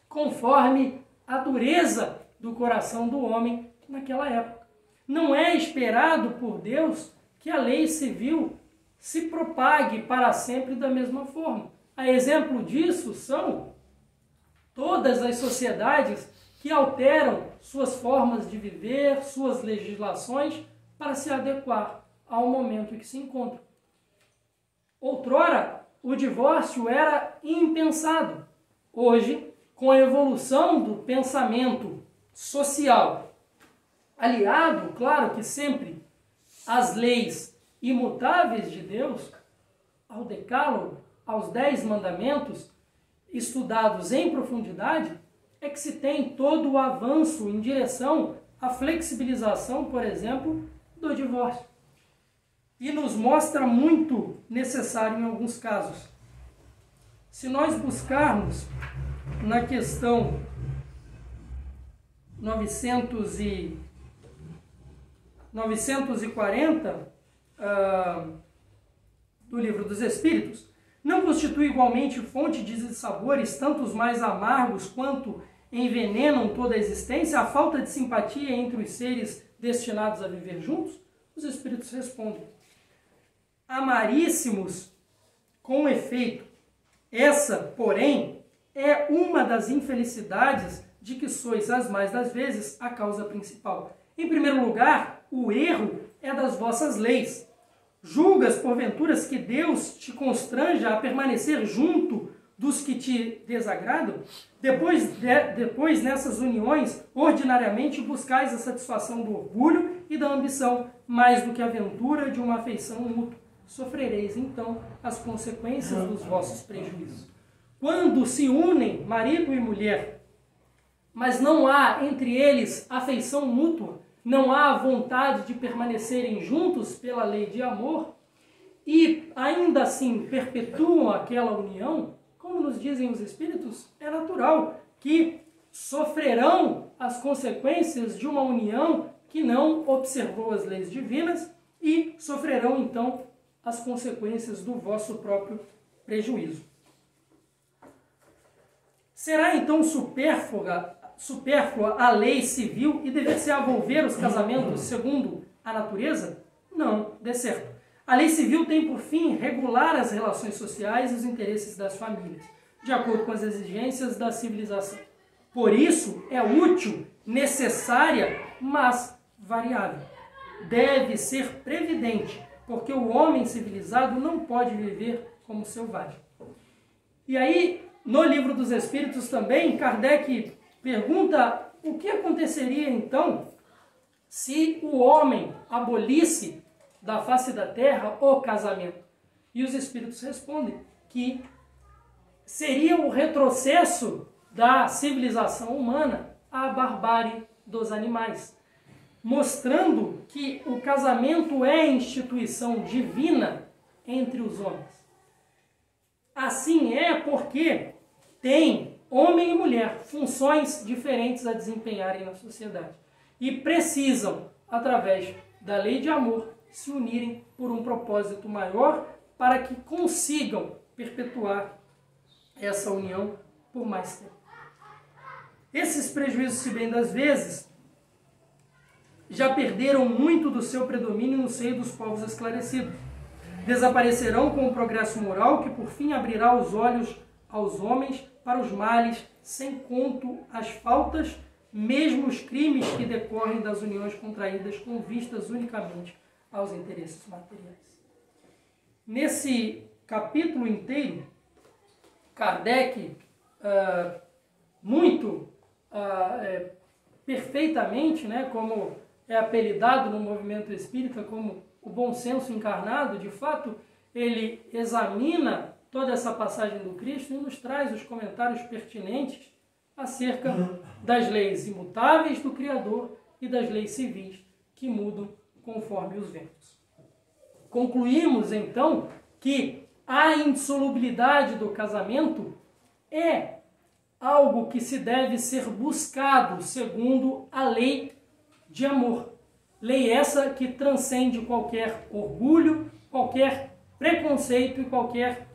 conforme a dureza do coração do homem naquela época. Não é esperado por Deus que a lei civil se propague para sempre da mesma forma. A exemplo disso são todas as sociedades que alteram suas formas de viver, suas legislações, para se adequar ao momento em que se encontram. Outrora, o divórcio era impensado. Hoje, com a evolução do pensamento social, aliado, claro que sempre, às leis imutáveis de Deus, ao Decálogo, aos 10 mandamentos, estudados em profundidade, é que se tem todo o avanço em direção à flexibilização, por exemplo, do divórcio. E nos mostra muito necessário em alguns casos. Se nós buscarmos na questão 940 do Livro dos Espíritos, não constitui igualmente fonte de dissabores, tanto os mais amargos quanto envenenam toda a existência, a falta de simpatia entre os seres destinados a viver juntos? Os Espíritos respondem, amaríssimos, com efeito, essa, porém, é uma das infelicidades de que sois as mais das vezes a causa principal. Em primeiro lugar, o erro é das vossas leis. Julgas, porventuras, que Deus te constranja a permanecer junto dos que te desagradam? Depois nessas uniões, ordinariamente buscais a satisfação do orgulho e da ambição, mais do que a ventura de uma afeição mútua. Sofrereis, então, as consequências dos vossos prejuízos. Quando se unem marido e mulher, mas não há entre eles afeição mútua, não há vontade de permanecerem juntos pela lei de amor, e ainda assim perpetuam aquela união, como nos dizem os Espíritos, é natural que sofrerão as consequências de uma união que não observou as leis divinas e sofrerão então as consequências do vosso próprio prejuízo. Será então supérflua a lei civil e dever-se envolver os casamentos segundo a natureza? Não, de certo. A lei civil tem por fim regular as relações sociais e os interesses das famílias, de acordo com as exigências da civilização. Por isso, é útil, necessária, mas variável. Deve ser previdente, porque o homem civilizado não pode viver como selvagem. E aí, no Livro dos Espíritos também, Kardec pergunta o que aconteceria então se o homem abolisse da face da terra o casamento. E os Espíritos respondem que seria o retrocesso da civilização humana à barbárie dos animais, mostrando que o casamento é instituição divina entre os homens. Assim é porque tem homem e mulher, funções diferentes a desempenharem na sociedade. E precisam, através da lei de amor, se unirem por um propósito maior para que consigam perpetuar essa união por mais tempo. Esses prejuízos, se bem das vezes, já perderam muito do seu predomínio no seio dos povos esclarecidos. Desaparecerão com o progresso moral que, por fim, abrirá os olhos aos homens para os males, sem conto as faltas, mesmo os crimes que decorrem das uniões contraídas com vistas unicamente aos interesses materiais. Nesse capítulo inteiro, Kardec, perfeitamente, né, como é apelidado no movimento espírita como o bom senso encarnado, de fato, ele examina toda essa passagem do Cristo e nos traz os comentários pertinentes acerca das leis imutáveis do Criador e das leis civis que mudam conforme os ventos. Concluímos, então, que a insolubilidade do casamento é algo que se deve ser buscado segundo a lei de amor. Lei essa que transcende qualquer orgulho, qualquer preconceito e qualquer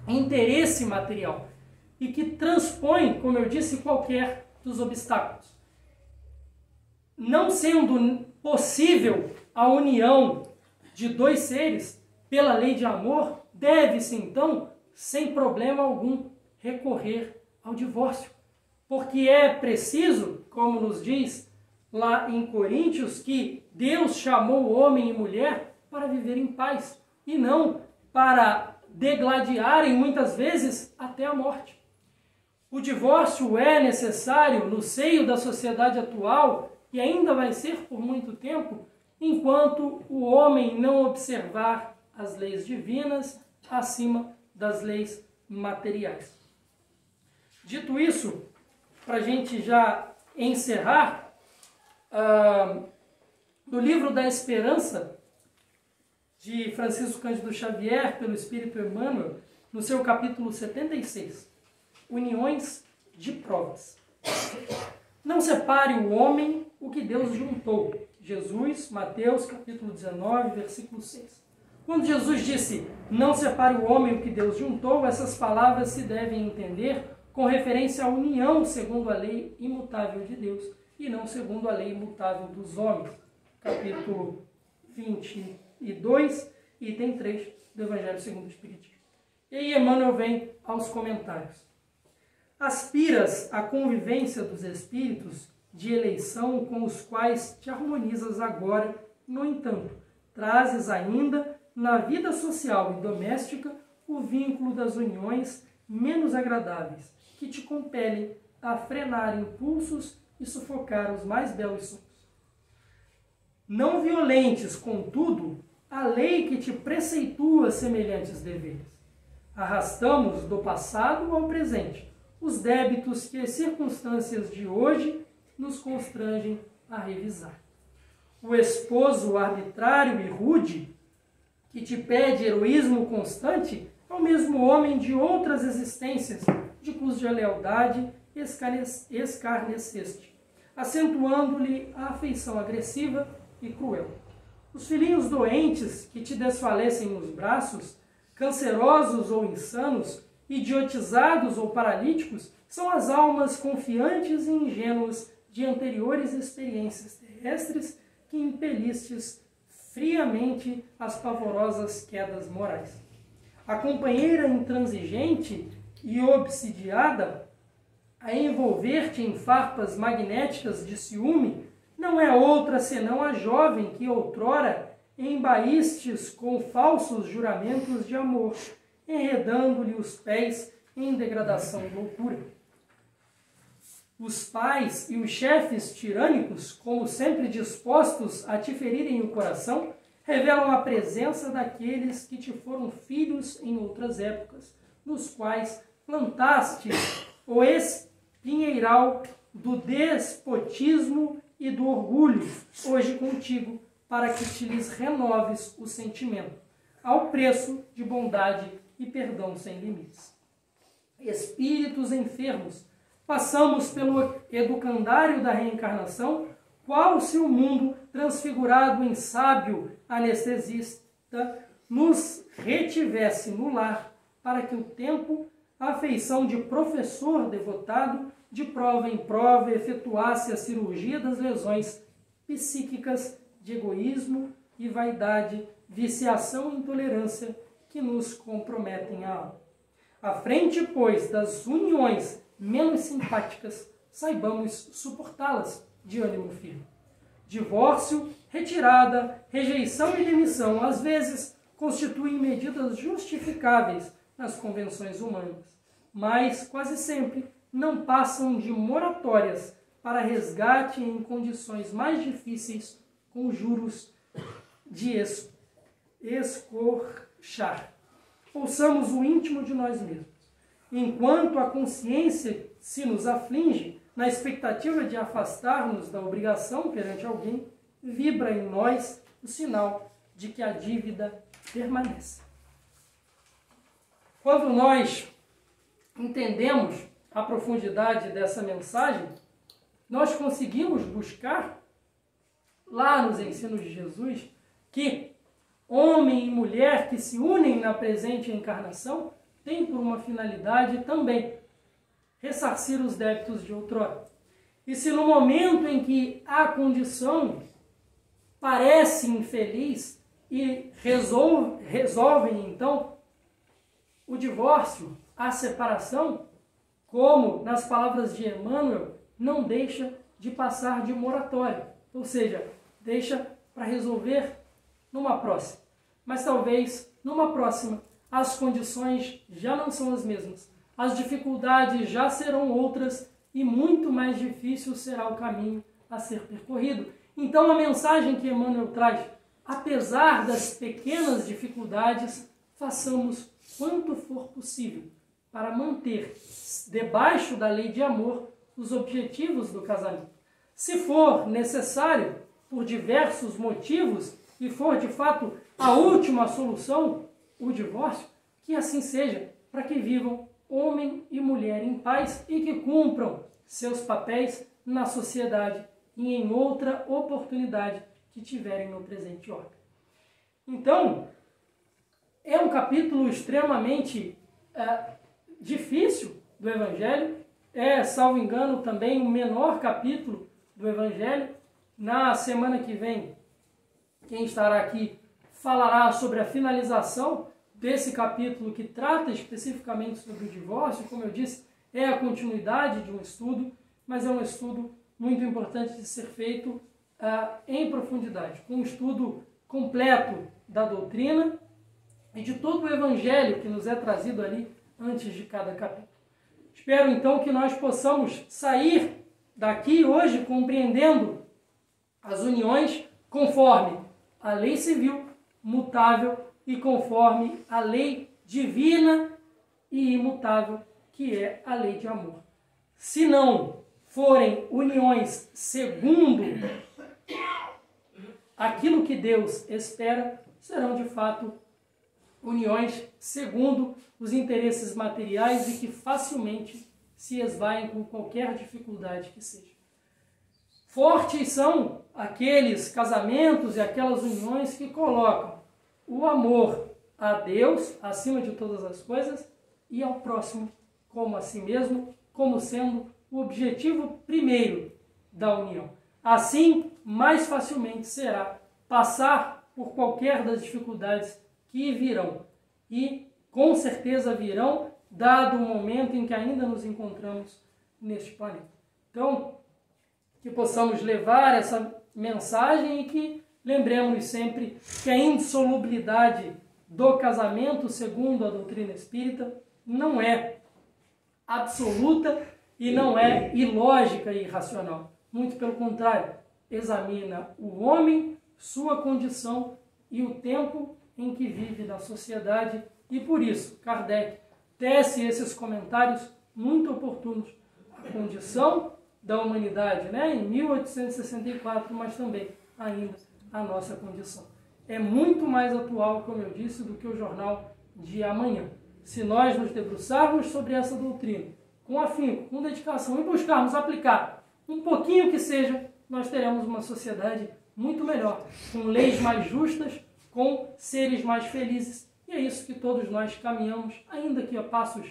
interesse material. E que transpõe, como eu disse, qualquer dos obstáculos. Não sendo possível a união de dois seres pela lei de amor, deve-se então, sem problema algum, recorrer ao divórcio. Porque é preciso, como nos diz lá em Coríntios, que Deus chamou homem e mulher para viver em paz e não para degladiarem muitas vezes até a morte. O divórcio é necessário no seio da sociedade atual e ainda vai ser por muito tempo, enquanto o homem não observar as leis divinas acima das leis materiais. Dito isso, para a gente já encerrar, do livro da Esperança, de Francisco Cândido Xavier, pelo Espírito Emmanuel, no seu capítulo 76, Uniões de Provas. Não separe o homem o que Deus juntou. Jesus, Mateus, capítulo 19, versículo 6. Quando Jesus disse, não separe o homem o que Deus juntou, essas palavras se devem entender com referência à união segundo a lei imutável de Deus e não segundo a lei imutável dos homens. Capítulo 22, item 3 do Evangelho segundo o Espiritismo. E aí Emmanuel vem aos comentários. Aspiras à convivência dos espíritos de eleição com os quais te harmonizas agora, no entanto, trazes ainda na vida social e doméstica o vínculo das uniões menos agradáveis, que te compelem a frenar impulsos e sufocar os mais belos sonhos. Não violentes, contudo, a lei que te preceitua semelhantes deveres. Arrastamos do passado ao presente os débitos que as circunstâncias de hoje nos constrangem a revisar. O esposo arbitrário e rude, que te pede heroísmo constante, é o mesmo homem de outras existências, de cuja lealdade escarneceste, acentuando-lhe a afeição agressiva e cruel. Os filhinhos doentes que te desfalecem nos braços, cancerosos ou insanos, idiotizados ou paralíticos, são as almas confiantes e ingênuas de anteriores experiências terrestres que impelistes friamente às pavorosas quedas morais. A companheira intransigente e obsidiada a envolver-te em farpas magnéticas de ciúme não é outra senão a jovem que outrora embaístes com falsos juramentos de amor, enredando-lhe os pés em degradação e loucura. Os pais e os chefes tirânicos, como sempre dispostos a te ferirem o coração, revelam a presença daqueles que te foram filhos em outras épocas, nos quais plantaste o espinheiral do despotismo e do orgulho, hoje contigo, para que te lhes renoves o sentimento, ao preço de bondade e perdão sem limites. Espíritos enfermos, passamos pelo educandário da reencarnação, qual se o mundo, transfigurado em sábio anestesista, nos retivesse no lar, para que o tempo, a afeição de professor devotado, de prova em prova, efetuasse a cirurgia das lesões psíquicas de egoísmo e vaidade, viciação e intolerância que nos comprometem a alma. À frente, pois, das uniões menos simpáticas, saibamos suportá-las de ânimo firme. Divórcio, retirada, rejeição e demissão, às vezes, constituem medidas justificáveis nas convenções humanas, mas, quase sempre, não passam de moratórias para resgate em condições mais difíceis, com juros de escorchar. Ouçamos o íntimo de nós mesmos. Enquanto a consciência se nos aflige, na expectativa de afastar-nos da obrigação perante alguém, vibra em nós o sinal de que a dívida permanece. Quando nós entendemos a profundidade dessa mensagem, nós conseguimos buscar lá nos ensinos de Jesus que homem e mulher que se unem na presente encarnação têm por uma finalidade também ressarcir os débitos de outrora. E se no momento em que a condição parece infeliz e resolvem então o divórcio, a separação, como nas palavras de Emmanuel, não deixa de passar de moratória, ou seja, deixa para resolver numa próxima. Mas talvez numa próxima as condições já não são as mesmas, as dificuldades já serão outras e muito mais difícil será o caminho a ser percorrido. Então a mensagem que Emmanuel traz, apesar das pequenas dificuldades, façamos quanto for possível para manter debaixo da lei de amor os objetivos do casamento. Se for necessário, por diversos motivos, e for de fato a última solução, o divórcio, que assim seja, para que vivam homem e mulher em paz e que cumpram seus papéis na sociedade e em outra oportunidade que tiverem no presente ordem. Então, é um capítulo extremamente difícil do Evangelho, salvo engano, também o menor capítulo do Evangelho. Na semana que vem, quem estará aqui falará sobre a finalização desse capítulo que trata especificamente sobre o divórcio. Como eu disse, é a continuidade de um estudo, mas é um estudo muito importante de ser feito em profundidade, com um estudo completo da doutrina e de todo o Evangelho que nos é trazido ali antes de cada capítulo. Espero então que nós possamos sair daqui hoje compreendendo as uniões conforme a lei civil mutável e conforme a lei divina e imutável, que é a lei de amor. Se não forem uniões segundo aquilo que Deus espera, serão de fato uniões segundo os interesses materiais e que facilmente se esvaem com qualquer dificuldade que seja. Fortes são aqueles casamentos e aquelas uniões que colocam o amor a Deus acima de todas as coisas e ao próximo como a si mesmo, como sendo o objetivo primeiro da união. Assim, mais facilmente será passar por qualquer das dificuldades que virão. E com certeza virão, dado o momento em que ainda nos encontramos neste planeta. Então, que possamos levar essa mensagem e que lembremos sempre que a indissolubilidade do casamento, segundo a doutrina espírita, não é absoluta e não é ilógica e irracional. Muito pelo contrário, examina o homem, sua condição e o tempo em que vive na sociedade, e por isso Kardec tece esses comentários muito oportunos. A condição da humanidade, em 1864, mas também ainda a nossa condição. É muito mais atual, como eu disse, do que o jornal de amanhã. se nós nos debruçarmos sobre essa doutrina, com afinco, com dedicação, e buscarmos aplicar um pouquinho que seja, nós teremos uma sociedade muito melhor, com leis mais justas, com seres mais felizes. E é isso que todos nós caminhamos, ainda que a passos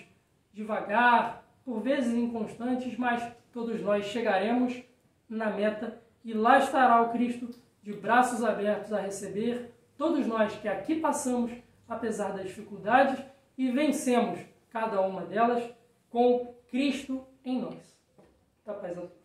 devagar, por vezes inconstantes, mas todos nós chegaremos na meta e lá estará o Cristo de braços abertos a receber todos nós que aqui passamos, apesar das dificuldades, e vencemos cada uma delas com Cristo em nós. Tá, paz a todos.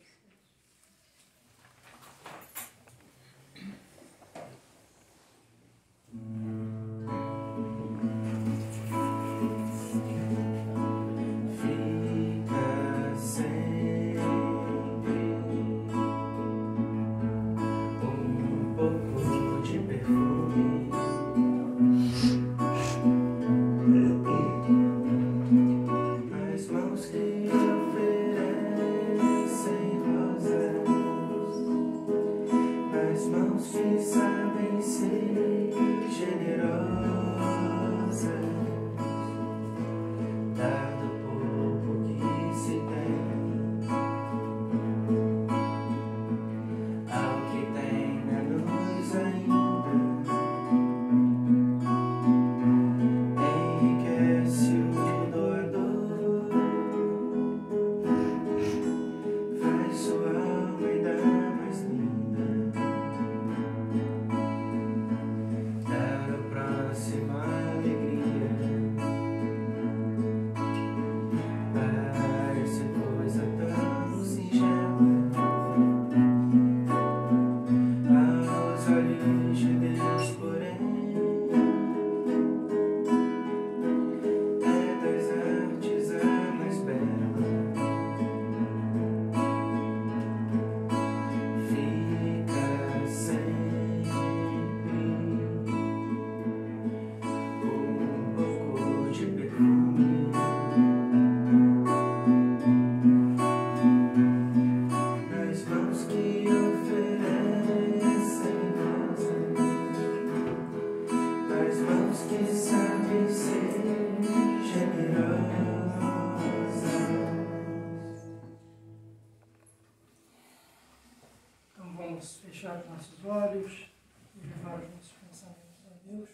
Vamos fechar os nossos olhos e levar os nossos pensamentos a Deus.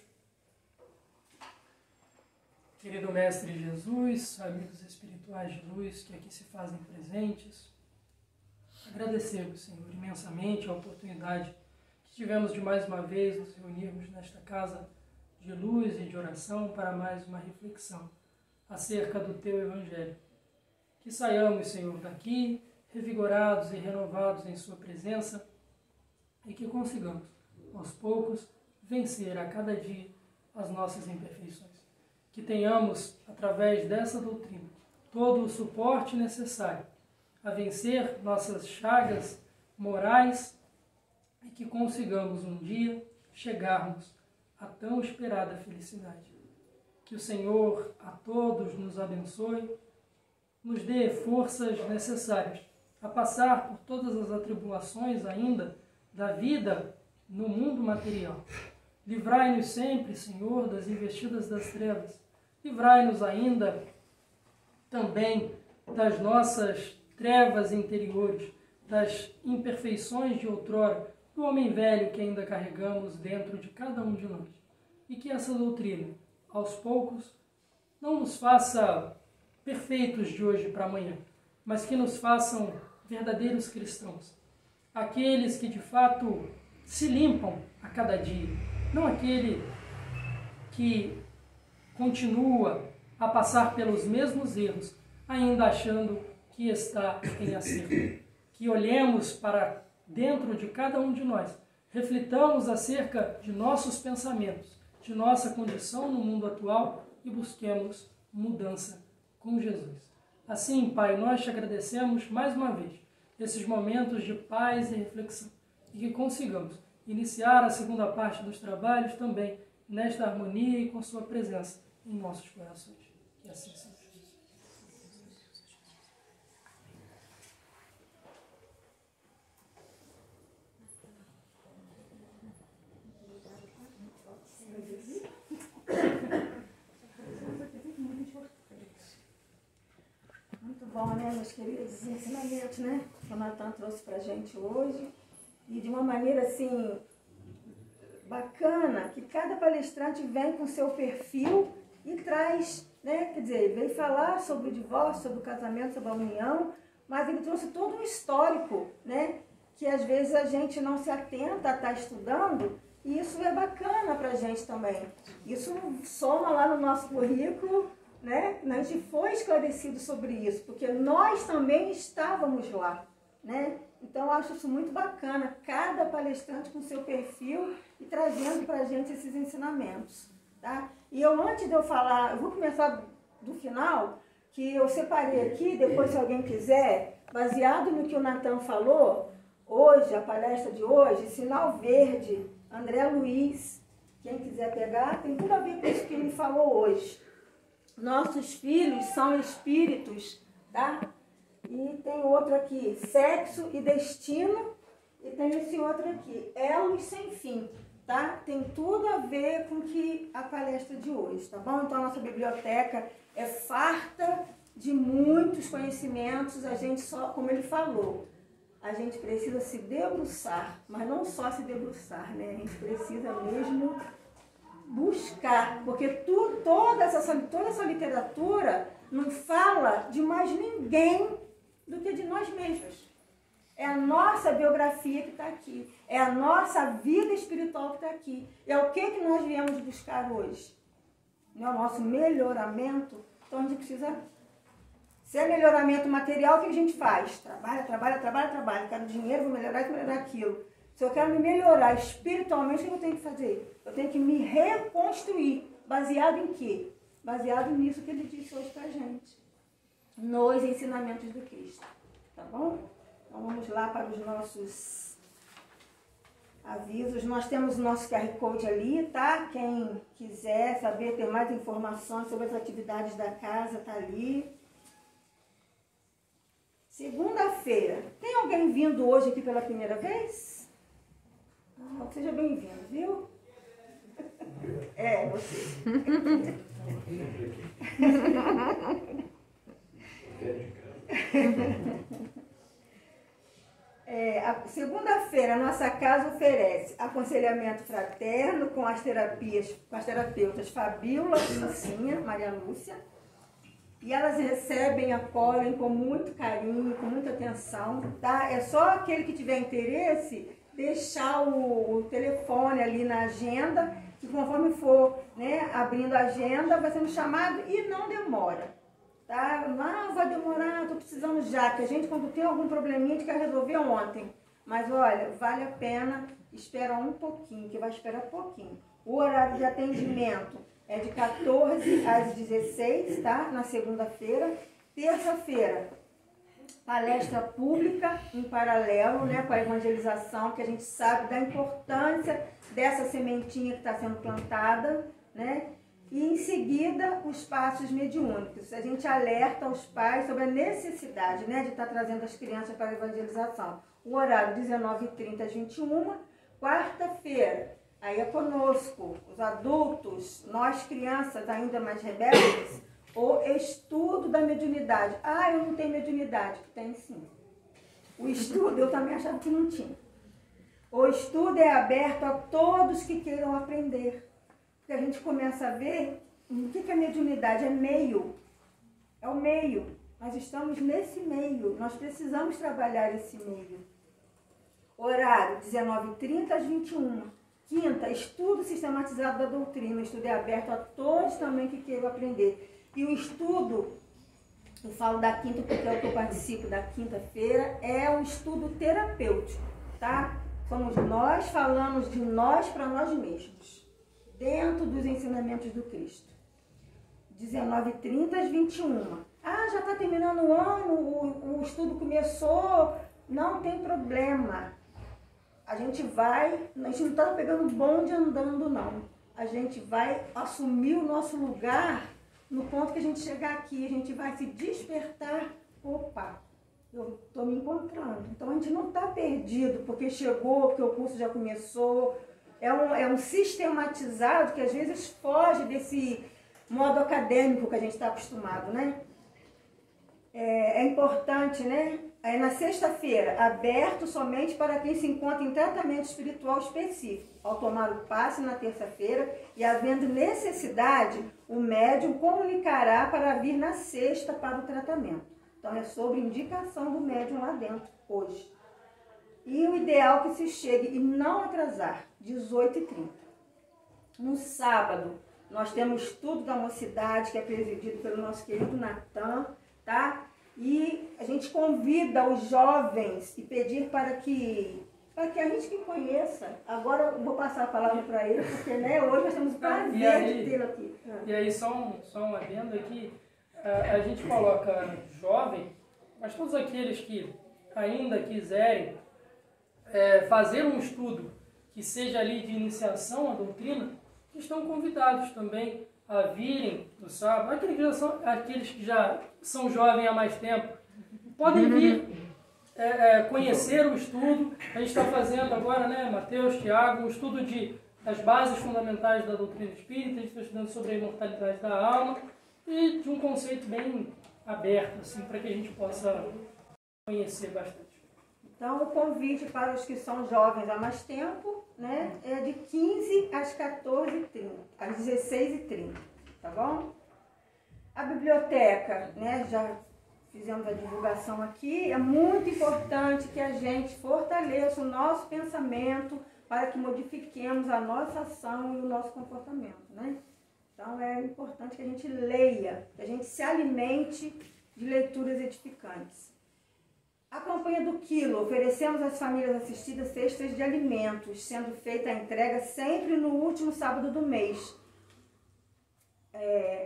Querido Mestre Jesus, amigos espirituais de luz que aqui se fazem presentes, agradecemos, Senhor, imensamente a oportunidade que tivemos de mais uma vez nos reunirmos nesta casa de luz e de oração para mais uma reflexão acerca do Teu Evangelho. Que saiamos, Senhor, daqui revigorados e renovados em Sua presença, e que consigamos, aos poucos, vencer a cada dia as nossas imperfeições. Que tenhamos, através dessa doutrina, todo o suporte necessário a vencer nossas chagas morais e que consigamos um dia chegarmos à tão esperada felicidade. Que o Senhor a todos nos abençoe, nos dê forças necessárias a passar por todas as atribulações ainda da vida no mundo material. Livrai-nos sempre, Senhor, das investidas das trevas. Livrai-nos ainda também das nossas trevas interiores, das imperfeições de outrora, do homem velho que ainda carregamos dentro de cada um de nós. E que essa doutrina, aos poucos, não nos faça perfeitos de hoje para amanhã, mas que nos façam verdadeiros cristãos. Aqueles que de fato se limpam a cada dia, não aquele que continua a passar pelos mesmos erros, ainda achando que está em acerto. Que olhemos para dentro de cada um de nós, reflitamos acerca de nossos pensamentos, de nossa condição no mundo atual e busquemos mudança com Jesus. Assim, Pai, nós te agradecemos mais uma vez esses momentos de paz e reflexão e que consigamos iniciar a segunda parte dos trabalhos também nesta harmonia e com sua presença em nossos corações. Que assim seja. meus queridos, ensinamentos, né? Que o Natan trouxe pra gente hoje. E de uma maneira, assim, bacana, que cada palestrante vem com seu perfil e traz, né? Quer dizer, veio falar sobre o divórcio, sobre o casamento, sobre a união, mas ele trouxe todo um histórico, né? Que às vezes a gente não se atenta a estar estudando, e isso é bacana pra gente também. Isso soma lá no nosso currículo, né? A gente foi esclarecido sobre isso, porque nós também estávamos lá, né? Então eu acho isso muito bacana, cada palestrante com seu perfil e trazendo pra gente esses ensinamentos, tá? E antes de eu falar, eu vou começar do final, que eu separei aqui, depois se alguém quiser, baseado no que o Natan falou, hoje, a palestra de hoje, Sinal Verde, André Luiz, quem quiser pegar, tem tudo a ver com isso que ele falou hoje. Nossos filhos são espíritos, tá? E tem outro aqui, Sexo e Destino, e tem esse outro aqui, Elos Sem Fim, tá? Tem tudo a ver com que a palestra de hoje, tá bom? Então a nossa biblioteca é farta de muitos conhecimentos, a gente só, como ele falou, a gente precisa se debruçar, mas não só se debruçar, né? A gente precisa mesmo buscar, porque toda essa literatura não fala de mais ninguém do que de nós mesmos. É a nossa biografia que está aqui, é a nossa vida espiritual que está aqui. É o que nós viemos buscar hoje? Não é o nosso melhoramento? Então a gente precisa... Se é melhoramento material, o que a gente faz? Trabalha. Quero dinheiro, vou melhorar isso, melhorar aquilo. Se eu quero me melhorar espiritualmente, o que eu tenho que fazer? Eu tenho que me reconstruir. Baseado em quê? Baseado nisso que ele disse hoje pra gente. Nos ensinamentos do Cristo. Tá bom? Então vamos lá para os nossos avisos. Nós temos o nosso QR Code ali, tá? Quem quiser saber, ter mais informações sobre as atividades da casa, tá ali. Segunda-feira. Tem alguém vindo hoje aqui pela primeira vez? Seja bem-vindo, viu? É, você. A segunda-feira, a nossa casa oferece aconselhamento fraterno com as terapeutas Fabíola, Sucinha, Maria Lúcia. E elas recebem, acolhem com muito carinho, com muita atenção, tá? É só aquele que tiver interesse deixar o telefone ali na agenda, que conforme for, né, abrindo a agenda, vai sendo chamado e não demora, tá? Não vai demorar, estou precisando já, que a gente quando tem algum probleminha a gente quer resolver ontem. Mas olha, vale a pena esperar um pouquinho, que vai esperar pouquinho. O horário de atendimento é de 14 às 16, tá? Na segunda-feira. Terça-feira, palestra pública em paralelo, né, com a evangelização, que a gente sabe da importância dessa sementinha que está sendo plantada, né? E em seguida, os passos mediúnicos. A gente alerta os pais sobre a necessidade, né, de estar trazendo as crianças para a evangelização. O horário 19h30 às 21h. Quarta-feira, aí é conosco, os adultos, nós crianças ainda mais rebeldes, o estudo da mediunidade. Ah, eu não tenho mediunidade. Tem sim. O estudo, eu também achava que não tinha. O estudo é aberto a todos que queiram aprender. Porque a gente começa a ver o que é mediunidade. É meio. É o meio. Nós estamos nesse meio. Nós precisamos trabalhar esse meio. Horário, 19h30 às 21h. Quinta, estudo sistematizado da doutrina. O estudo é aberto a todos também que queiram aprender. E o estudo, eu falo da quinta porque é o que eu participo da quinta-feira, é um estudo terapêutico, tá? Somos nós, falamos de nós para nós mesmos, dentro dos ensinamentos do Cristo. 19h30 às 21h. Ah, já está terminando o ano, o estudo começou, não tem problema. A gente não está pegando bonde andando, não. A gente vai assumir o nosso lugar no ponto que a gente chegar aqui, a gente vai se despertar. Opa, eu estou me encontrando. Então a gente não está perdido porque chegou, porque o curso já começou. É um sistematizado que às vezes foge desse modo acadêmico que a gente está acostumado, né? é importante, né? Aí na sexta-feira, aberto somente para quem se encontra em tratamento espiritual específico. Ao tomar o passe na terça-feira e havendo necessidade, o médium comunicará para vir na sexta para o tratamento. Então é sobre indicação do médium lá dentro, hoje. E o ideal é que se chegue e não atrasar, 18h30. No sábado, nós temos estudo da mocidade, que é presidido pelo nosso querido Natan, tá? E a gente convida os jovens e pedir para que a gente que conheça. Agora eu vou passar a palavra para ele, porque né, hoje nós temos o prazer de tê-lo aqui. E aí, só um adendo aqui, a gente coloca jovem, mas todos aqueles que ainda quiserem fazer um estudo que seja ali de iniciação à doutrina, estão convidados também a virem no sábado. Aqueles que já são jovens há mais tempo, podem vir conhecer o estudo. A gente está fazendo agora, né, Mateus, Tiago, um estudo das bases fundamentais da doutrina espírita. A gente está estudando sobre a imortalidade da alma e de um conceito bem aberto, assim, para que a gente possa conhecer bastante. Então, o convite para os que são jovens há mais tempo, né, é de 15 às 14h30, às 16h30, tá bom? A biblioteca, né, já fizemos a divulgação aqui, é muito importante que a gente fortaleça o nosso pensamento para que modifiquemos a nossa ação e o nosso comportamento, né? Então, é importante que a gente leia, que a gente se alimente de leituras edificantes. A campanha do quilo, oferecemos às famílias assistidas cestas de alimentos, sendo feita a entrega sempre no último sábado do mês.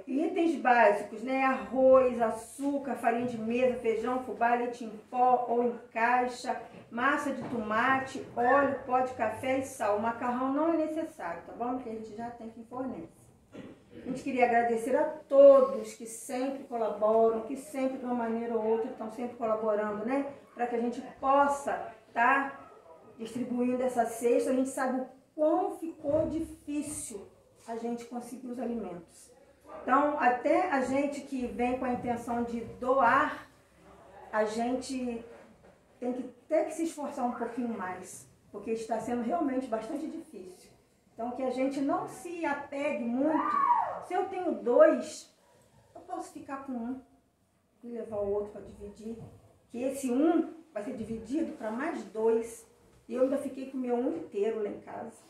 Itens básicos, né? Arroz, açúcar, farinha de mesa, feijão, fubá, leite em pó ou em caixa, massa de tomate, óleo, pó de café e sal. O macarrão não é necessário, tá bom? Porque a gente já tem que fornecer. A gente queria agradecer a todos que sempre colaboram, que sempre de uma maneira ou outra estão sempre colaborando, né? Para que a gente possa estar distribuindo essa cesta. A gente sabe o quão ficou difícil a gente conseguir os alimentos. Então, até a gente que vem com a intenção de doar, a gente tem que ter que se esforçar um pouquinho mais, porque está sendo realmente bastante difícil. Então, que a gente não se apegue muito. Se eu tenho 2, eu posso ficar com um e levar o outro para dividir. Que esse um vai ser dividido para mais 2. E eu ainda fiquei com o meu um inteiro lá em casa.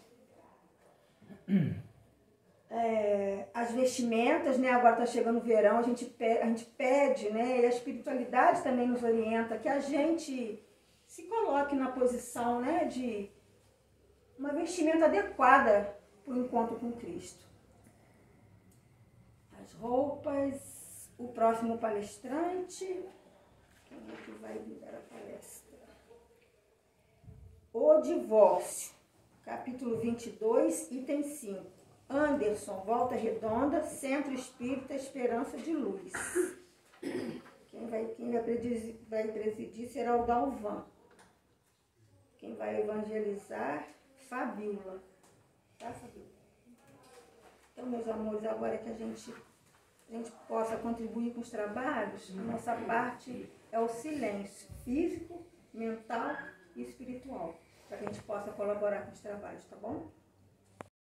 As vestimentas, né? Agora está chegando o verão, a gente pede, né? E a espiritualidade também nos orienta que a gente se coloque na posição, né, de uma vestimenta adequada para o encontro com Cristo. As roupas, o próximo palestrante, quem é que vai dar a palestra? O divórcio, capítulo 22, item 5. Anderson, Volta Redonda, Centro Espírita Esperança de Luz. Quem vai presidir será o Dalvan. Quem vai evangelizar, Fabíola. Tá, Fabíola? Então, meus amores, agora que a gente possa contribuir com os trabalhos, a nossa parte é o silêncio físico, mental e espiritual, para que a gente possa colaborar com os trabalhos, tá bom?